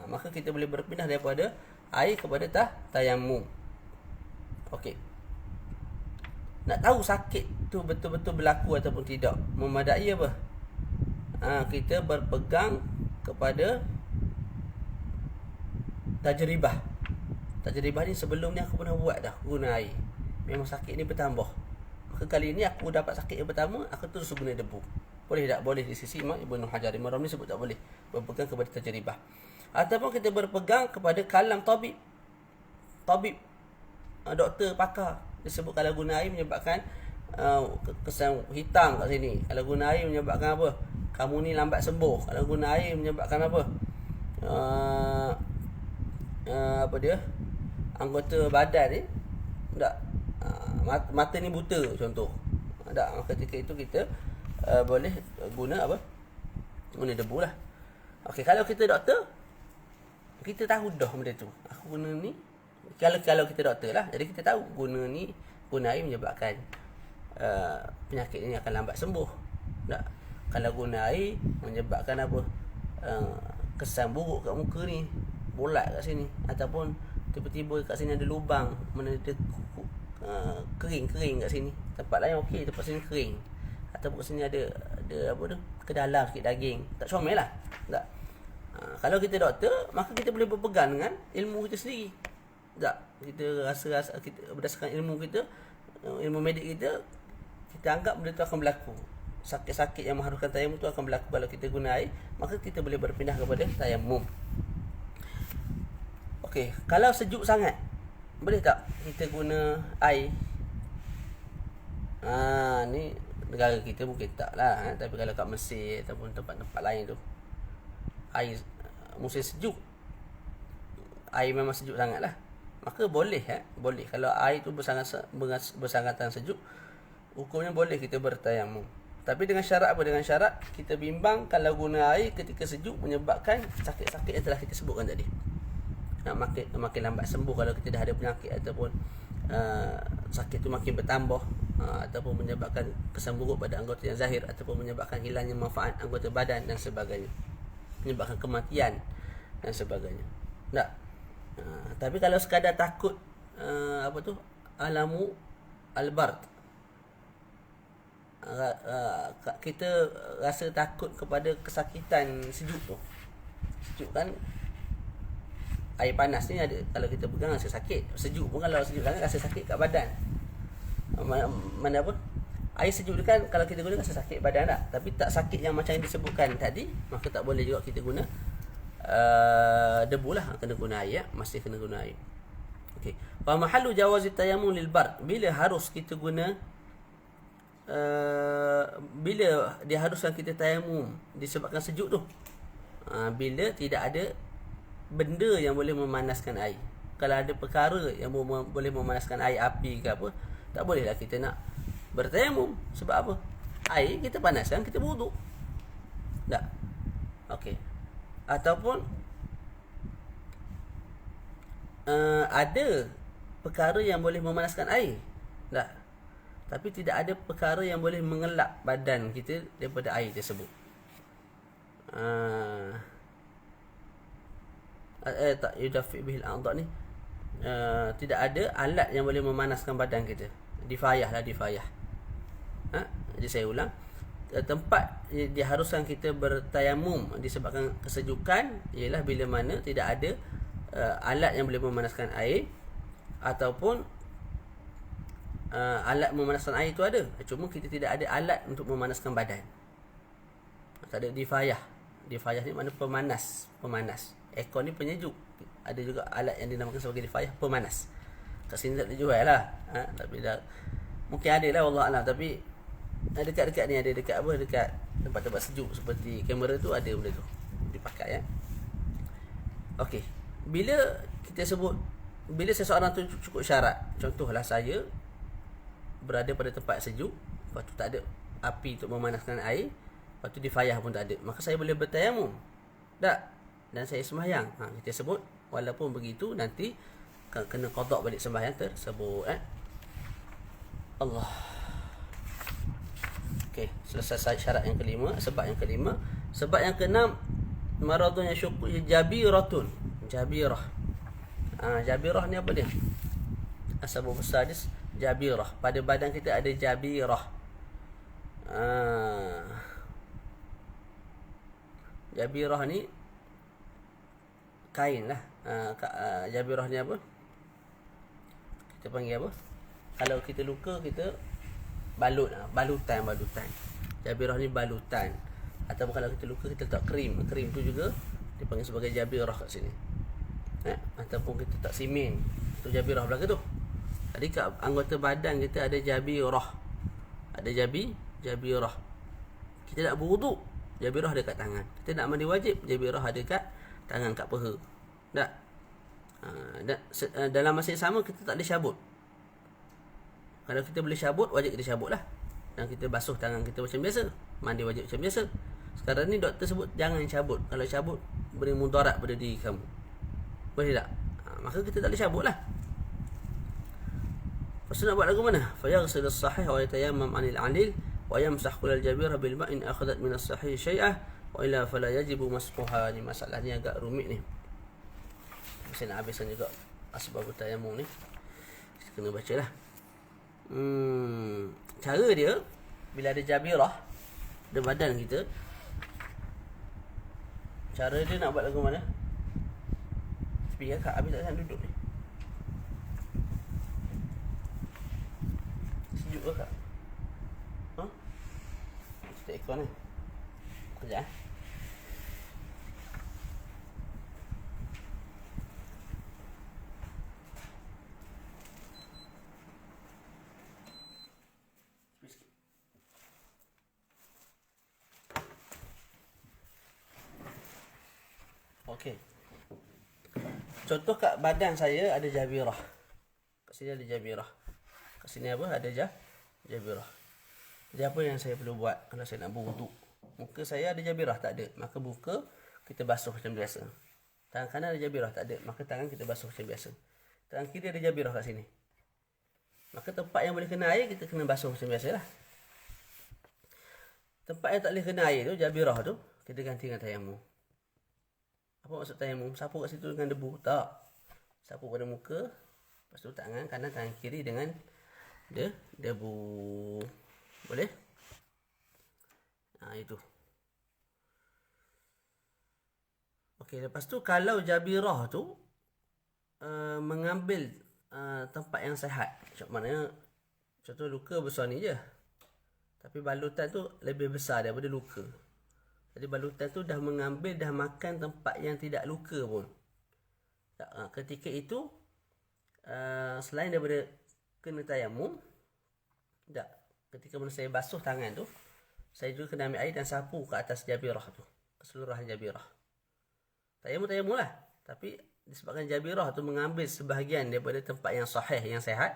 Maka kita boleh berpindah daripada air kepada tayamum. Okey. Nak tahu sakit tu betul-betul berlaku ataupun tidak, memadai apa? Kita berpegang kepada tajribah. Tajribah ni sebelum ni aku pernah buat dah guna air. Memang sakit ni bertambah. Maka kali ni aku dapat sakit yang pertama, aku terus guna debu. Boleh tak? Boleh di sisi Imam Ibn Hajar. Imam Ramli sebut tak boleh berpegang kepada tajribah. Ataupun kita berpegang kepada kalam tabib. Doktor pakar. Dia sebut kalau guna air menyebabkan kesan hitam kat sini. Kalau guna air menyebabkan apa? Kamu ni lambat sembuh. Kalau guna air menyebabkan apa? Apa dia? Anggota badan ni tak, mata ni buta contoh. Tak, ketika itu kita boleh guna apa? Guna debu lah. Okey, kalau kita doktor, kita tahu dah benda tu. Aku guna ni. Kalau kita doktor lah, jadi kita tahu guna air menyebabkan penyakit ini akan lambat sembuh. Tak? Kalau guna air menyebabkan apa? Kesan buruk kat muka ni, bolat kat sini, ataupun tiba-tiba kat sini ada lubang, mana ada kering kat sini. Tempat lain okey, tempat sini kering. Ataupun kat sini ada apa tu? Kedalam sikit daging. Tak comel lah. Tak. Kalau kita doktor, maka kita boleh berpegang dengan ilmu kita sendiri. Tak. Kita rasa kita berdasarkan ilmu kita, ilmu medik kita anggap benda tu akan berlaku. Sakit-sakit yang mengharuskan tayamum tu akan berlaku kalau kita guna air, maka kita boleh berpindah kepada tayamum. Okey, kalau sejuk sangat, boleh tak kita guna air? Ni negara kita mungkin tak lah, tapi kalau kat Mesir ataupun tempat-tempat lain tu, air musim sejuk, air memang sejuk sangat lah, maka boleh boleh. Kalau air tu bersangatan sejuk, hukumnya boleh kita bertayamum. Tapi dengan syarat apa? Dengan syarat kita bimbang kalau guna air ketika sejuk menyebabkan sakit-sakit yang telah kita sebutkan tadi. Makin lambat sembuh kalau kita dah ada penyakit, ataupun sakit tu makin bertambah, ataupun menyebabkan kesan buruk pada anggota yang zahir, ataupun menyebabkan hilangnya manfaat anggota badan dan sebagainya, menyebabkan kematian dan sebagainya. Tak. Tapi kalau sekadar takut alamu albard, kita rasa takut kepada kesakitan sejuk tu. Sejuk kan, air panas ni ada, kalau kita pegang rasa sakit. Sejuk pun kalau sejuk sangat rasa sakit kat badan. Mana apa? Air sejuk tu kan kalau kita guna rasa sakit badan tak? Tapi tak sakit yang macam yang disebutkan tadi, maka tak boleh juga kita guna debu lah. Kena guna air, masih kena guna air. Okey. Fa mahallu jawazi tayammum lil bard. Bila harus kita guna bila diharuskan kita tayamum disebabkan sejuk tu? Bila tidak ada benda yang boleh memanaskan air. Kalau ada perkara yang boleh memanaskan air, api ke apa, tak bolehlah kita nak bertayamum. Sebab apa? Air kita panaskan, kita berwuduk. Tak? Okey. Ataupun ada perkara yang boleh memanaskan air. Tak? Tapi tidak ada perkara yang boleh mengelak badan kita daripada air tersebut. Tak yudafi bihil a'dha ni, tidak ada alat yang boleh memanaskan badan kita. Difayah. Jadi saya ulang, tempat diharuskan kita bertayamum disebabkan kesejukan ialah bila mana tidak ada alat yang boleh memanaskan air, ataupun alat memanaskan air itu ada, cuma kita tidak ada alat untuk memanaskan badan. Tak ada difayah. Difayah ni mana pemanas. Aircon ni penyejuk. Ada juga alat yang dinamakan sebagai difayah, pemanas. Kat sini tak dijual lah. Tapi dah, mungkin ada lah, wallah alam. Tapi dekat-dekat ni ada, dekat apa, dekat tempat-tempat sejuk seperti kamera tu ada benda tu dipakai ya. Okey. Bila seseorang tu cukup syarat, contohlah saya berada pada tempat sejuk, lepas tu tak ada api untuk memanaskan air, lepas tu difayah pun tak ada, maka saya boleh bertayamum tak? Dan saya sembahyang. Kita sebut walaupun begitu nanti kena qada balik sembahyang tersebut Allah. Okey, selesai syarat yang kelima. Sebab yang kelima. Sebab yang keenam, maradun yasyuqu jabiratun. Jabirah. Jabirah ni apa dia? Asbab besar dia jabirah. Pada badan kita ada jabirah. Jabirah ni kain lah. Jabirah ni apa? Kita panggil apa? Kalau kita luka, kita balutan. Jabirah ni balutan. Ataupun kalau kita luka, kita letak krim tu juga dipanggil sebagai jabirah kat sini. Ataupun kita letak simen, itu jabirah belaka tu. Jadi kat anggota badan kita ada jabirah. Ada jabirah. Kita nak berwuduk, jabirah ada kat tangan. Kita nak mandi wajib, jabirah ada kat tangan, kat peha. Tak? Dalam masa yang sama kita tak boleh syabut. Kalau kita boleh syabut, wajib kita syabut lah. Dan kita basuh tangan kita macam biasa, mandi wajib macam biasa. Sekarang ni doktor sebut jangan syabut. Kalau syabut beri mudarat pada diri kamu. Boleh tak? Maka kita tak boleh syabut lah. Lepas tu nak buat lagu mana? Fayaghsil as-sahih wa yatayammam 'anil 'alil wa yamsah kullal jabira bil ma'in akhadhat min as-sahih syai'ah wa illa fala yajibu masquha. Ni masalah ni agak rumit ni. Saya nak habiskan juga asbab tayammum ni. Kita kena bacalah. Cara dia bila ada jabirah di badan kita, cara dia nak buat lagu mana? Tepi kakak, habis tak duduk ni. Sejuk ke kak? Kita ikon ni. Sekejap Okey. Contoh kat badan saya ada jabirah. Kat sini ada jabirah. Kat sini apa? Ada jabirah. Jadi apa yang saya perlu buat kalau saya nak berwuduk? Muka saya ada jabirah, tak ada. Maka muka kita basuh macam biasa. Tangan kanan ada jabirah, tak ada. Maka tangan kita basuh macam biasa. Tangan kiri ada jabirah kat sini. Maka tempat yang boleh kena air, kita kena basuh macam biasalah. Tempat yang tak boleh kena air tu, jabirah tu, kita ganti dengan tayamum. Apa maksud tayamum? Sapu kat situ dengan debu? Tak. Sapu pada muka, lepas tu tangan kanan, tangan kiri dengan debu. Boleh? Itu. Okey, lepas tu kalau jabirah tu mengambil tempat yang sihat. Maknanya contoh luka besar ni je, tapi balutan tu lebih besar daripada luka. Jadi balutan tu dah mengambil, dah makan tempat yang tidak luka pun. Ketika itu selain daripada kena tayamum, ketika mana saya basuh tangan tu, saya juga kena ambil air dan sapu ke atas jabirah tu, keseluruhan jabirah. Tayamum lah. Tapi disebabkan jabirah tu mengambil sebahagian daripada tempat yang sahih, yang sihat,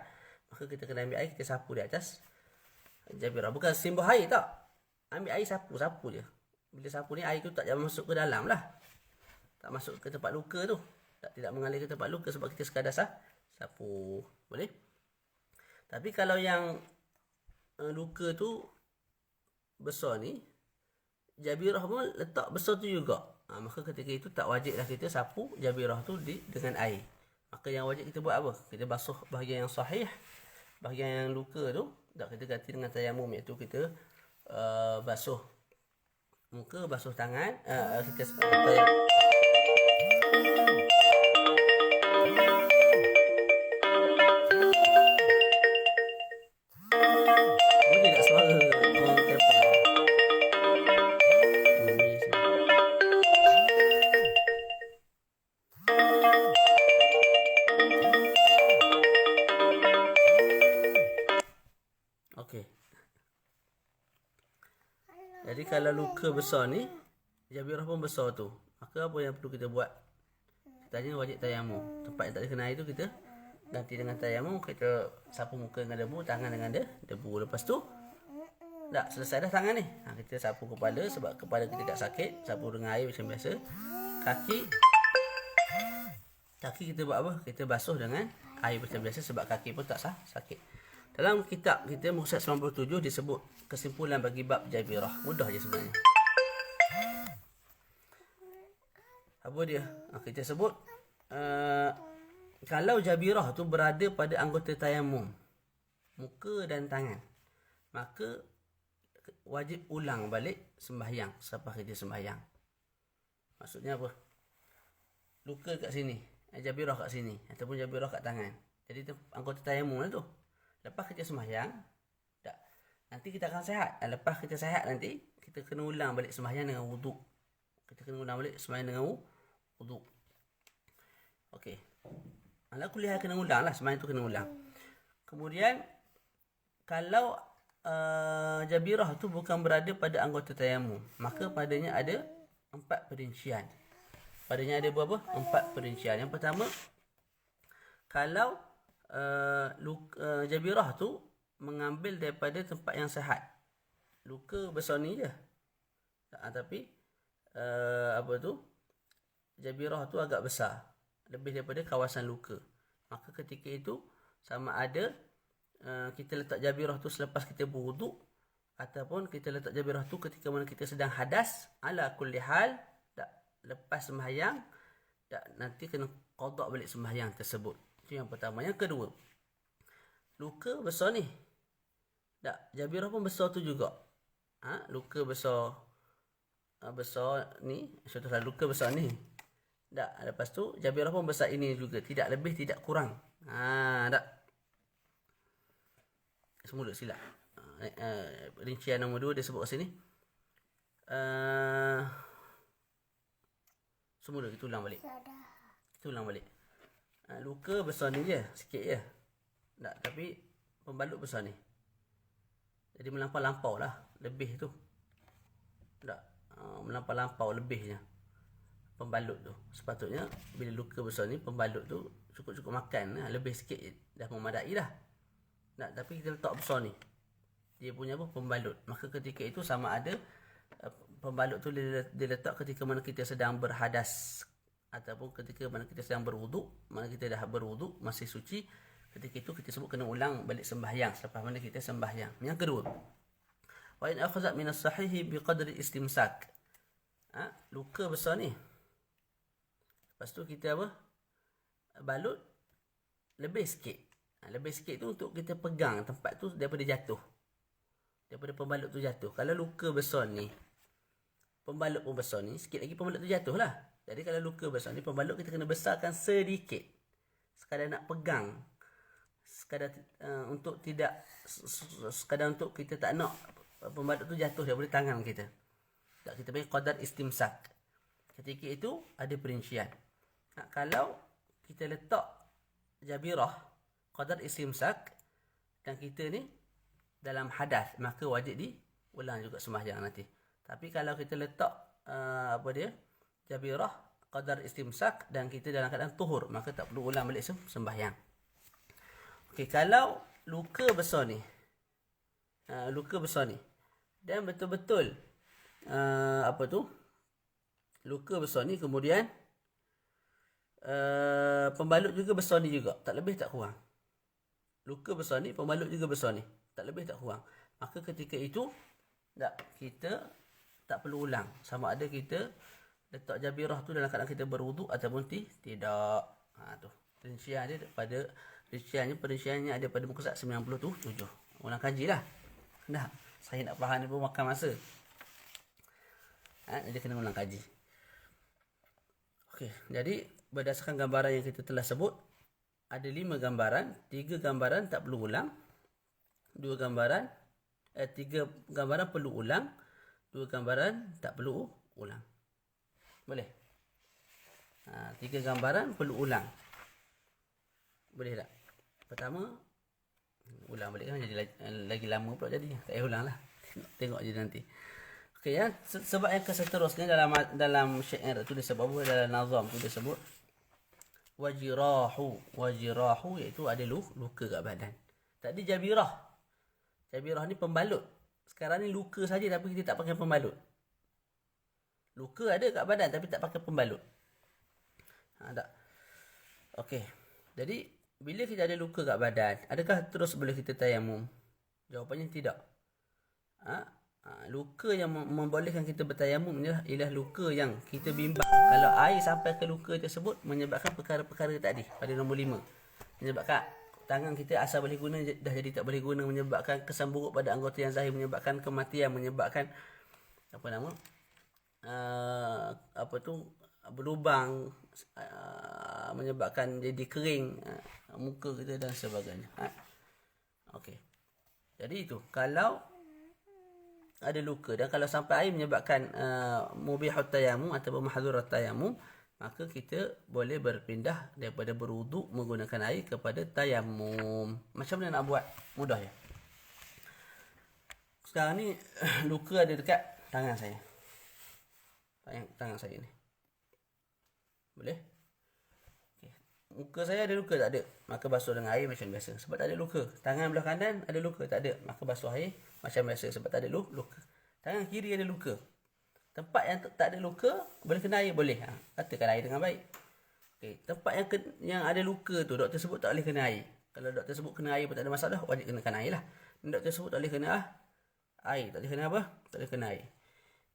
maka kita kena ambil air, kita sapu di atas jabirah. Bukan simbah air, tak. Ambil air, sapu je. Bila sapu ni, air tu tak jangan masuk ke dalam lah. Tak masuk ke tempat luka tu. Tidak mengalir ke tempat luka sebab kita sekadar sapu. Boleh? Tapi kalau yang luka tu besar ni, jabirah pun letak besar tu juga. Maka ketika itu tak wajiblah kita sapu jabirah tu dengan air. Maka yang wajib kita buat apa? Kita basuh bahagian yang sahih, bahagian yang luka tu, kita ganti dengan tayamum, iaitu kita basuh muka, basuh tangan, kita boleh tak suara orang telefon? Okey. Jadi kalau luka besar ni, jabirah pun besar tu, maka apa yang perlu kita buat? Kita tanya wajib tayamum. Tempat yang tak ada kena air tu kita ganti dengan tayamum. Kita sapu muka dengan debu, tangan dengan debu. Lepas tu dah selesai dah tangan ni. Kita sapu kepala sebab kepala kita tak sakit, sapu dengan air macam biasa. Kaki kita buat apa? Kita basuh dengan air macam biasa sebab kaki pun tak sakit. Dalam kitab kita muka 97 disebut kesimpulan bagi bab jabirah. Mudah je sebenarnya. Apa dia? Kita sebut kalau jabirah tu berada pada anggota tayamum, muka dan tangan, maka wajib ulang balik sembahyang selepas kita sembahyang. Maksudnya apa? Luka kat sini, jabirah kat sini, ataupun jabirah kat tangan. Jadi anggota tayamum lah tu. Lepas kita sembahyang, nanti kita akan sihat. Lepas kita sihat nanti, kita kena ulang balik sembahyang dengan wuduk. Kita kena ulang balik sembahyang dengan wuduk. Okey. Ala kuliah kena ulang lah, sembahyang tu kena ulang. Kemudian, kalau jabirah tu bukan berada pada anggota tayamum, maka padanya ada 4 perincian. Padanya ada berapa? 4 perincian. Yang pertama, kalau jabirah tu mengambil daripada tempat yang sihat. Luka besar ni je. Tapi jabirah tu agak besar, lebih daripada kawasan luka. Maka ketika itu sama ada kita letak jabirah tu selepas kita berwuduk, ataupun kita letak jabirah tu ketika mana kita sedang hadas. Ala kulli hal, lepas sembahyang, nanti kena qada balik sembahyang tersebut. Itu yang pertama. Yang kedua, luka besar ni, jabirah pun besar tu juga. Luka besar ni, contohlah luka besar ni. Lepas tu jabirah pun besar ini juga, tidak lebih tidak kurang. Semula silap. Rincian nombor 2 dia sebut kat sini. Semula kita ulang balik. Luka besar ni je, sikit je. Tapi pembalut besar ni. Jadi melampau-lampau lah, lebih tu. Melampau-lampau lebihnya pembalut tu. Sepatutnya bila luka besar ni, pembalut tu cukup-cukup makan lah. Lebih sikit dah memadai dah. Tapi kita letak besar ni, dia punya apa? Pembalut. Maka ketika itu sama ada pembalut tu diletak ketika mana kita sedang berhadas, ataupun ketika mana kita sedang berwuduk. Mana kita dah berwuduk, masih suci, ketika itu kita sebut kena ulang balik sembahyang selepas mana kita sembahyang. Yang kedua, wa in akhadha min as-sahihi biqadri istimsak. Luka besar ni, lepas tu kita apa? Balut lebih sikit. Lebih sikit tu untuk kita pegang tempat tu daripada jatuh, daripada pembalut tu jatuh. Kalau luka besar ni, pembalut pun besar ni, sikit lagi pembalut tu jatuh lah. Jadi kalau luka besar ni, pembalut kita kena besarkan sedikit, sekadar nak pegang, sekadar untuk kita tak nak pembalut tu jatuh daripada tangan kita. Kita panggil qadar istimsak. Ketika itu ada perincian. Kalau kita letak jabirah qadar istimsak dan kita ni dalam hadas, maka wajib diulang juga sembahyang nanti. Tapi kalau kita letak jabirah qadar istimsak dan kita dalam keadaan tuhur, maka tak perlu ulang balik sembahyang. Okey, kalau luka besar ni, dan betul-betul luka besar ni, kemudian pembalut juga besar ni juga, tak lebih tak kurang. Luka besar ni, pembalut juga besar ni, tak lebih tak kurang. Maka ketika itu kita tak perlu ulang, sama ada kita letak jabirah tu dalam keadaan kita berwuduk ataupun tidak. Tu rincian dia perinciannya ada pada muka surat 97. Ulang kaji lah. Saya nak faham ni pun makan masa. Jadi kena ulang kaji. Okey, jadi berdasarkan gambaran yang kita telah sebut, ada 5 gambaran, 3 gambaran tak perlu ulang. 3 gambaran perlu ulang, 2 gambaran tak perlu ulang. Boleh? 3 gambaran perlu ulang. Boleh tak? Pertama, ulang balik kan jadi lagi lama pula jadi. Tak payah ulang lah. Tengok je nanti. Okey ya, sebab yang keseterusnya dalam syair tu dia sebut apa, dalam nazam tu dia sebut wajirahu iaitu ada luka kat badan. Tadi jabirah ni pembalut. Sekarang ni luka saja tapi kita tak pakai pembalut. Luka ada kat badan tapi tak pakai pembalut. Tak. Okey. Jadi bila kita ada luka kat badan, adakah terus boleh kita tayamum? Jawapannya tidak. Luka yang membolehkan kita bertayamum ialah luka yang kita bimbang. Kalau air sampai ke luka tersebut menyebabkan perkara-perkara tadi pada nombor 5. Menyebabkan tangan kita asal boleh guna dah jadi tak boleh guna, menyebabkan kesan buruk pada anggota yang zahir, menyebabkan kematian, menyebabkan berlubang, menyebabkan jadi kering muka kita dan sebagainya. Okey. Jadi itu kalau ada luka, dan kalau sampai air menyebabkan mubihut tayamum atau mahzurat tayamum, maka kita boleh berpindah daripada berwuduk menggunakan air kepada tayamum. Macam mana nak buat? Mudah ya. Sekarang ni luka ada dekat tangan saya. Tangan saya ni. Boleh? Okay. Muka saya ada luka tak ada? Maka basuh dengan air macam biasa sebab tak ada luka. Tangan belah kanan ada luka tak ada? Maka basuh air macam biasa sebab tak ada luka. Tangan kiri ada luka. Tempat yang tak ada luka boleh kena air boleh. Katakan air dengan baik. Okay. Tempat yang ada luka tu doktor sebut tak boleh kena air. Kalau doktor sebut kena air pun tak ada masalah, wajib kenakan air lah. Doktor sebut tak boleh kena air, tak boleh kena apa? Tak boleh kena air.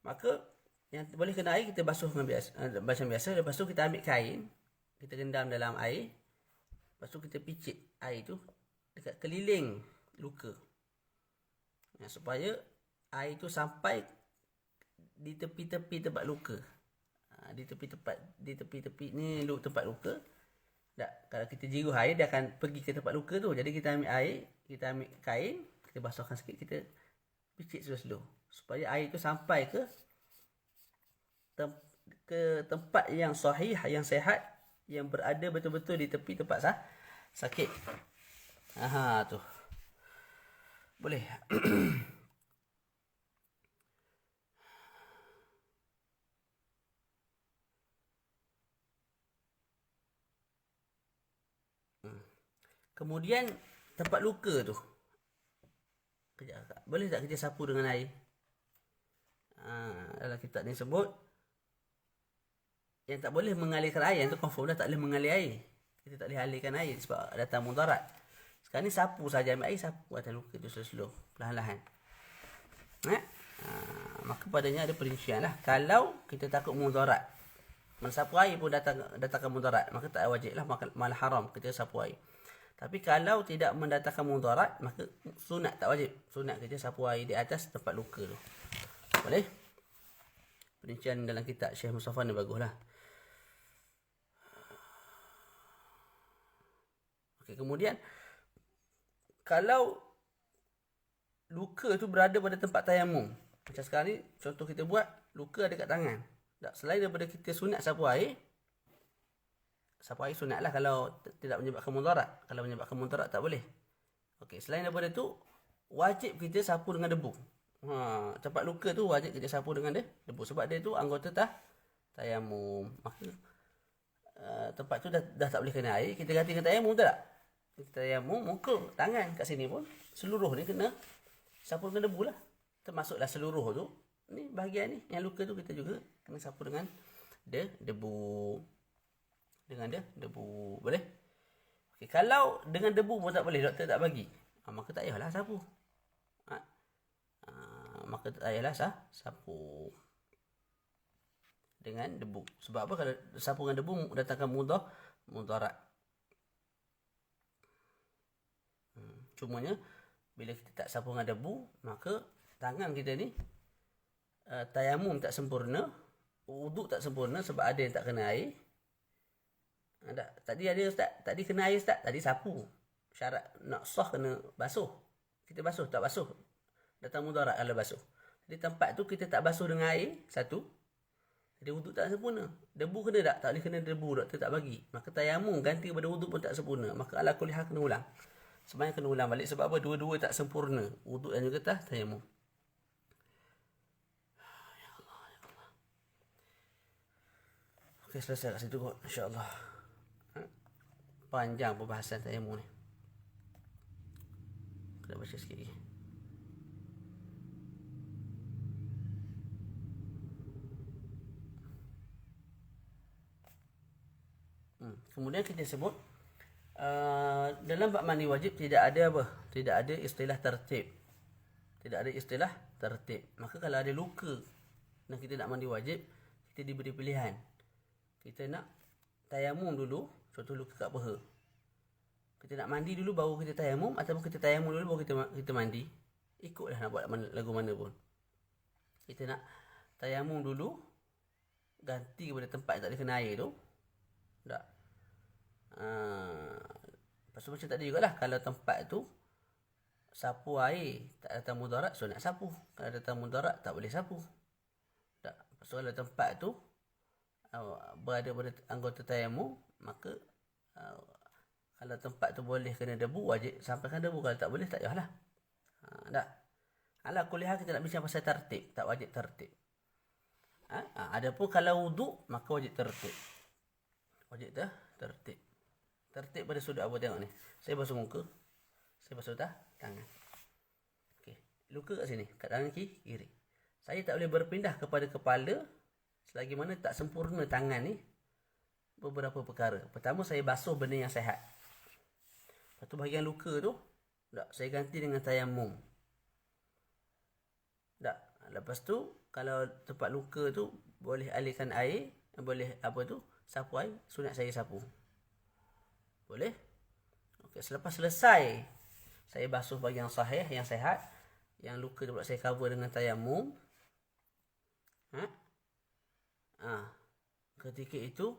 Maka yang boleh kena air kita basuh dengan macam biasa. Lepas tu kita ambil kain, kita rendam dalam air. Lepas tu kita picit air tu dekat keliling luka. Supaya air tu sampai di tepi-tepi tempat luka. Di tepi-tepi ni tempat luka. Tak, kalau kita jiruh air dia akan pergi ke tempat luka tu. Jadi kita ambil air, kita ambil kain, kita basahkan sikit, kita picit slow-slow supaya air tu sampai ke tempat yang sahih, yang sihat, yang berada betul-betul di tepi tempat sakit. Tu. Boleh. Kemudian tempat luka tu. Boleh tak kita sapu dengan air? Dalam kitab ni sebut yang tak boleh mengalirkan air, yang tu confirm dah tak boleh mengalir air. Kita tak boleh alirkan air sebab datang mudarat. Sekarang ni sapu saja, ambil air sapu atas luka tu slow-slow, perlahan-lahan. Maka padanya ada perincian lah. Kalau kita takut mudarat, mensapu air pun datangkan mudarat, maka tak wajib lah, malah haram kita sapu air. Tapi kalau tidak mendatangkan mudarat, maka sunat tak wajib. Sunat kita sapu air di atas tempat luka tu. Boleh? Perincian dalam kitab Syekh Mustafa ni baguslah. Okey, kemudian kalau luka tu berada pada tempat tayamum, macam sekarang ni contoh kita buat, luka ada kat tangan. Tak, selain daripada kita sunat sapu air sunat lah kalau tidak menyebabkan mudarat. Kalau menyebabkan mudarat tak boleh. Okey, selain daripada tu wajib kita sapu dengan debu. Tempat luka tu wajib kita sapu dengan debu sebab dia tu anggota tayamum. Maka tempat tu dah tak boleh kena air, kita ganti dengan tayamum tak? Kita tayamum, muka, tangan kat sini pun seluruh ni kena sapu dengan debu lah. Termasuklah seluruh tu. Ni bahagian ni yang luka tu kita juga kena sapu dengan debu. Boleh? Okey, kalau dengan debu pun tak boleh, doktor tak bagi, maka tak payahlah sapu. Maka tak payahlah sapu dengan debu. Sebab apa? Kalau sapu dengan debu datangkan mudarat. Cumanya bila kita tak sapu dengan debu, maka tangan kita ni tayamum tak sempurna, wuduk tak sempurna sebab ada yang tak kena air. Tadi ada Ustaz, tadi kena air Ustaz, tadi sapu. Syarat nak sah kena basuh. Kita basuh, tak basuh datang mudarat kalau basuh. Jadi tempat tu kita tak basuh dengan air, satu. Jadi wuduk tak sempurna. Debu kena tak? Tak boleh kena debu, doktor tak bagi. Maka tayamum ganti pada wuduk pun tak sempurna. Maka ala kulli hal kena ulang. Sebenarnya kena ulang balik sebab apa? Dua-dua tak sempurna. Wuduk dan juga tayamum. Ya Allah, ya Allah. Okey, selesai kat situ kot, insya-Allah. Panjang pembahasan tayamum ni. Kita baca sikit lagi. Kemudian kita sebut dalam bab mandi wajib tidak ada apa? Tidak ada istilah tertib. Tidak ada istilah tertib. Maka kalau ada luka dan kita nak mandi wajib, kita diberi pilihan. Kita nak tayamum dulu, contoh luka kat paha. Kita nak mandi dulu baru kita tayamum, ataupun kita tayamum dulu baru kita mandi. Ikutlah nak buat lagu mana pun. Kita nak tayamum dulu, ganti kepada tempat yang tak ada kena air tu. Tak. Lepas tu macam tadi jugalah, kalau tempat tu sapu air tak datang mudarat, so nak sapu. Kalau datang mudarat tak boleh sapu. Tak. Lepas tu kalau tempat tu berada pada anggota tayamum, maka kalau tempat tu boleh kena debu, wajib sampaikan debu. Kalau tak boleh, tak payahlah. Tak. Ala kuliah kita nak bincang pasal tertib, tak wajib tertib. Adapun kalau wuduk, maka wajib tertib. Wajib tertib. Tertib pada sudut apa tengok ni. Saya basuh muka. Saya basuh tangan. Okey. Luka kat sini. Kat tangan kiri. Saya tak boleh berpindah kepada kepala selagi mana tak sempurna tangan ni. Beberapa perkara. Pertama, saya basuh benda yang sihat. Lepas tu bahagian luka tu, saya ganti dengan tayamum. Lepas tu, kalau tempat luka tu boleh alirkan air, boleh sapu air, sunat saya sapu. Boleh? Okey, selepas selesai saya basuh bahagian sahih, yang sihat, yang luka tu pula saya cover dengan tayamum. Ketika itu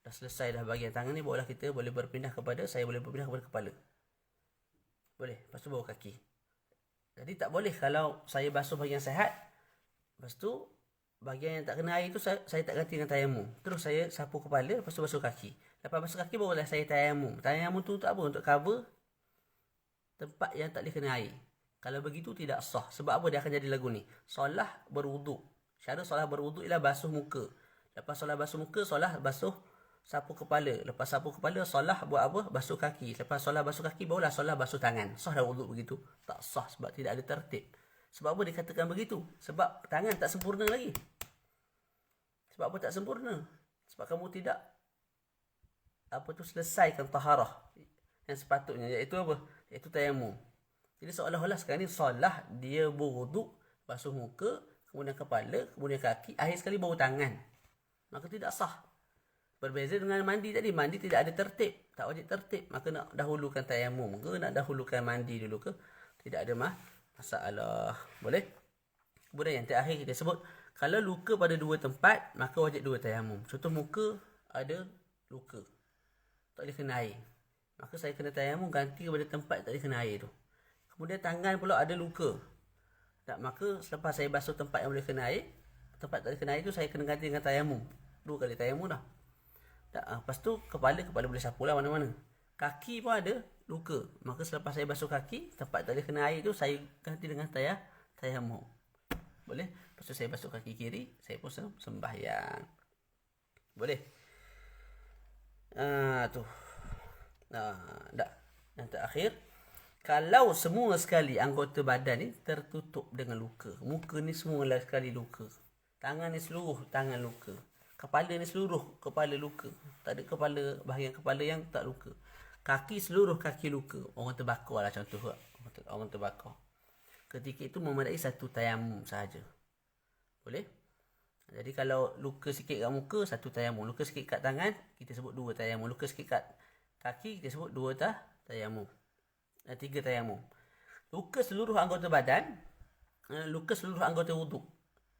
dah selesai dah bahagian tangan ni, barulah kita boleh berpindah kepada, saya boleh berpindah kepada kepala. Boleh. Lepas tu baru kaki. Jadi tak boleh kalau saya basuh bahagian sihat, lepas tu bahagian yang tak kena air tu saya tak ganti dengan tayamum. Terus saya sapu kepala, lepas tu basuh kaki. Lepas basuh kaki barulah saya tayamum. Tayamum tu untuk apa? Untuk cover tempat yang tak boleh kena air. Kalau begitu tidak sah. Sebab apa dia akan jadi lagu ni? Solah berwuduk. Syarat solah berwuduk ialah basuh muka. Lepas solah basuh muka, solah basuh sapu kepala. Lepas sapu kepala, solah buat apa? Basuh kaki. Lepas solah basuh kaki, barulah solah basuh tangan. Sah dah wuduk begitu? Tak sah sebab tidak ada tertib. Sebab apa dikatakan begitu? Sebab tangan tak sempurna lagi. Sebab apa tak sempurna? Sebab kamu tidak selesaikan taharah yang sepatutnya, iaitu apa? Iaitu tayamum. Jadi seolah-olah sekarang ni solah dia berwuduk, basuh muka, kemudian kepala, kemudian kaki, akhir sekali baru tangan. Maka tidak sah. Berbeza dengan mandi tadi. Mandi tidak ada tertib. Tak wajib tertib. Maka nak dahulukan tayamum ke, nak dahulukan mandi dulu ke, tidak ada masalah. Boleh? Kemudian yang terakhir kita sebut, kalau luka pada dua tempat, maka wajib dua tayamum. Contoh muka ada luka, tak boleh kena air, maka saya kena tayamum ganti kepada tempat tak boleh kena air tu. Kemudian tangan pula ada luka, maka selepas saya basuh tempat yang boleh kena air, tempat tak boleh kena air tu saya kena ganti dengan tayamum. 2 kali tayamum dah. Lepas tu kepala boleh sapu lah mana-mana. Kaki pun ada luka, maka selepas saya basuh kaki, tempat tak boleh kena air tu saya ganti dengan tayamum. Boleh? Lepas tu saya basuh kaki kiri, saya pun sembahyang. Boleh? Yang terakhir, kalau semua sekali anggota badan ni tertutup dengan luka. Muka ni semua sekali luka. Tangan ni seluruh tangan luka. Kepala ni seluruh kepala luka. Tak ada bahagian kepala yang tak luka. Kaki seluruh kaki luka. Orang terbakar lah contoh. Orang terbakar. Ketika itu memadai satu tayamum sahaja. Boleh? Jadi kalau luka sikit kat muka, satu tayamum. Luka sikit kat tangan, kita sebut 2 tayamum. Luka sikit kat kaki, kita sebut 2 tayamum. 3 tayamum. Luka seluruh anggota badan, luka seluruh anggota wuduk.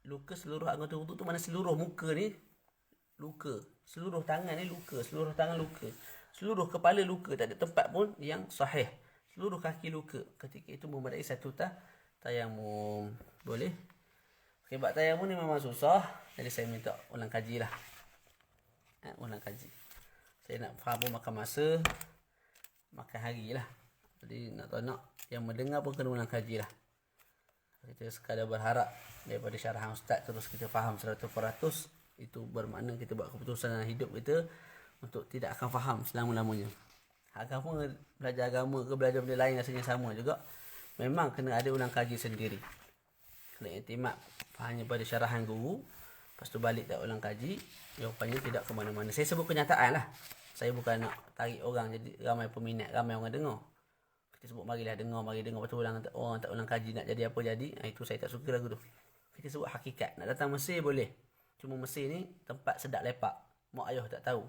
Luka seluruh anggota wuduk tu mana seluruh muka ni luka, seluruh tangan ni luka, seluruh tangan luka, seluruh kepala luka, tak ada tempat pun yang sahih, seluruh kaki luka. Ketika itu memadai satu tayamum. Boleh? Okay, bab tayamum ni memang susah, jadi saya minta ulang kaji lah. Ulang kaji. Saya nak faham makan masa, makan hari lah. Jadi nak yang mendengar pun kena ulang kaji lah. Kita sekadar berharap daripada syarahan ustaz terus kita faham 100%, itu bermakna kita buat keputusan dalam hidup kita untuk tidak akan faham selama-lamanya. Agama, belajar agama ke belajar benda lain rasanya sama juga. Memang kena ada ulang kaji sendiri. Kena iktimat fahamnya pada syarahan guru, lepas tu balik tak ulang kaji, jawapannya tidak ke mana-mana. Saya sebut kenyataan lah. Saya bukan nak tarik orang jadi ramai peminat, ramai orang dengar. Kita sebut marilah dengar, mari dengar, lepas tu orang tak ulang kaji nak jadi apa jadi. Itu saya tak suka lagu tu. Kita sebut hakikat. Nak datang Mesir boleh. Cuma Mesir ni tempat sedap lepak. Mak ayah tak tahu.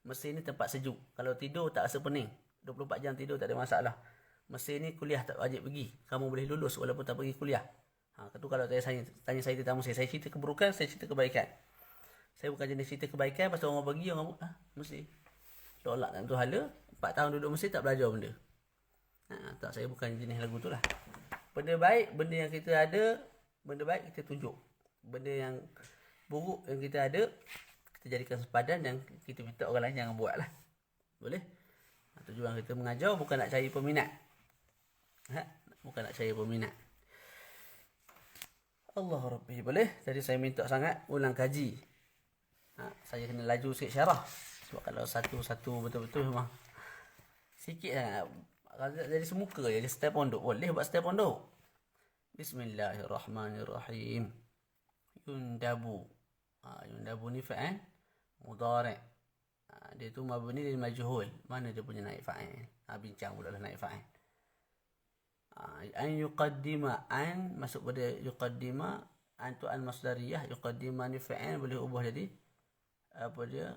Mesir ni tempat sejuk. Kalau tidur tak rasa pening. 24 jam tidur tak ada masalah. Mesir ni kuliah tak wajib pergi. Kamu boleh lulus walaupun tak pergi kuliah. Tu kalau tanya saya tentang Mesir. Saya cerita keburukan, saya cerita kebaikan. Saya bukan jenis cerita kebaikan, lepas tu orang pergi, orang Mesir. Tolak dalam tu hala. 4 tahun duduk Mesir tak belajar benda. Tak, saya bukan jenis lagu tu lah. Benda baik, benda yang kita ada, benda baik kita tunjuk. Benda yang buruk yang kita ada, kita jadikan sepadan dan kita minta orang lain jangan buat lah. Boleh? Tujuan kita mengajar bukan nak cari peminat. Bukan nak cari peminat. Allah Rabbi. Boleh? Jadi saya minta sangat ulang kaji. Saya kena laju sikit syarah. Sebab kalau satu-satu betul-betul memang sikit sangat. Kalau jadi semuka je, step pondok. Boleh buat step pondok. Bismillahirrahmanirrahim. Yundabu. Yundabu ni fa'al mudhari'. Dia tu mabni lil majhul. Mana dia punya naib fa'il? Bincang pula lah naib fa'il. An yuqaddima, an masuk pada yuqaddima, an tu al masdariyah. Yuqaddima ni fa'il boleh ubah jadi apa dia?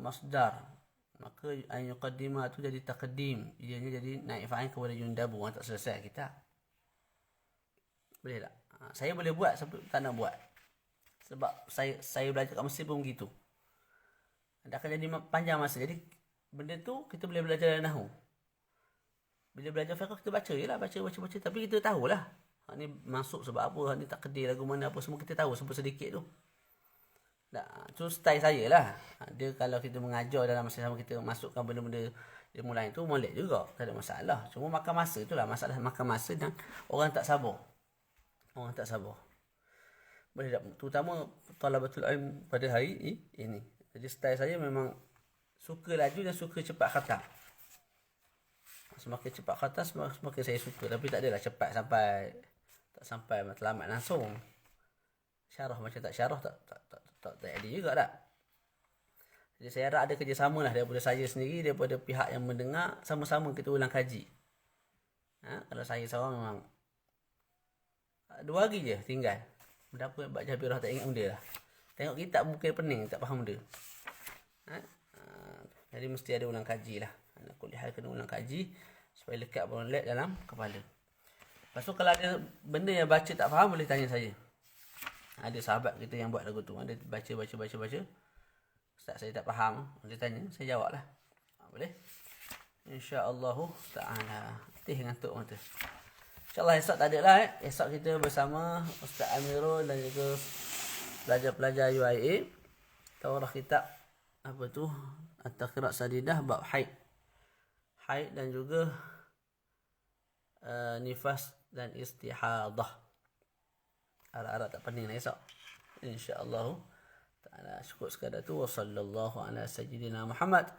Masdar. Maka an yuqaddima tu jadi taqdim. Ianya jadi naib fa'il kepada yundabu. Tak selesai kita. Boleh tak? Saya boleh buat, tak nak buat. Sebab saya belajar kat Mesir pun begitu. Dia akan jadi panjang masa. Jadi benda tu kita boleh belajar nahwu. Bila belajar fiqh kita baca je lah. Baca. Tapi kita tahulah. Ni masuk sebab apa. Ni tak kedai lagu mana apa. Semua kita tahu. Sebab sedikit tu. Itu style saya lah. Dia kalau kita mengajar dalam masa sama kita masukkan benda-benda ilmu lain tu molek juga. Tak ada masalah. Cuma makan masa tu lah. Masalah makan masa dan orang tak sabar. Orang tak sabar. Boleh tak? Terutama talabatul ilm pada hari ini. Jadi style saya memang suka laju dan suka cepat khatam. Semakin cepat khatam semakin saya suka. Tapi tak adalah cepat sampai tak sampai matlamat langsung. Syarah macam tak syarah tak ada juga tak. Jadi saya harap ada kerjasama lah daripada saya sendiri, daripada pihak yang mendengar, sama-sama kita ulang kaji. Kalau saya seorang memang 2 hari je tinggal. Benda apa Mbak Jabirah tak ingat benda lah. Tengok kitab mungkin pening, tak faham benda. Jadi mesti ada ulang kaji lah. Nak kuliah kena ulang kaji supaya lekat boleh dalam kepala. Lepas tu kalau ada benda yang baca tak faham boleh tanya saya. Ada sahabat kita yang buat lagu tu. Ada baca. Ustaz saya tak faham. Dia tanya, saya jawab lah. Boleh? InsyaAllah ta'ala. Tih ngantuk mata. InsyaAllah esok tak ada lah. Esok kita bersama Ustaz Amirul dan juga pelajar-pelajar UIA. Tawarah kitab apa tu? At-Taqraq Sadidah bab haid. Haid dan juga nifas dan istihadah. Arah-arah tak pening lah esok. InsyaAllah ta'ala. Syukur sekadar tu. Wa sallallahu ala sayyidina Muhammad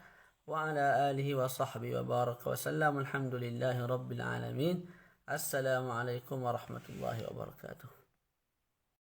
wa ala alihi wa sahbihi wa baraka wa sallam. Alhamdulillahi rabbil alamin. Assalamualaikum warahmatullahi wabarakatuh.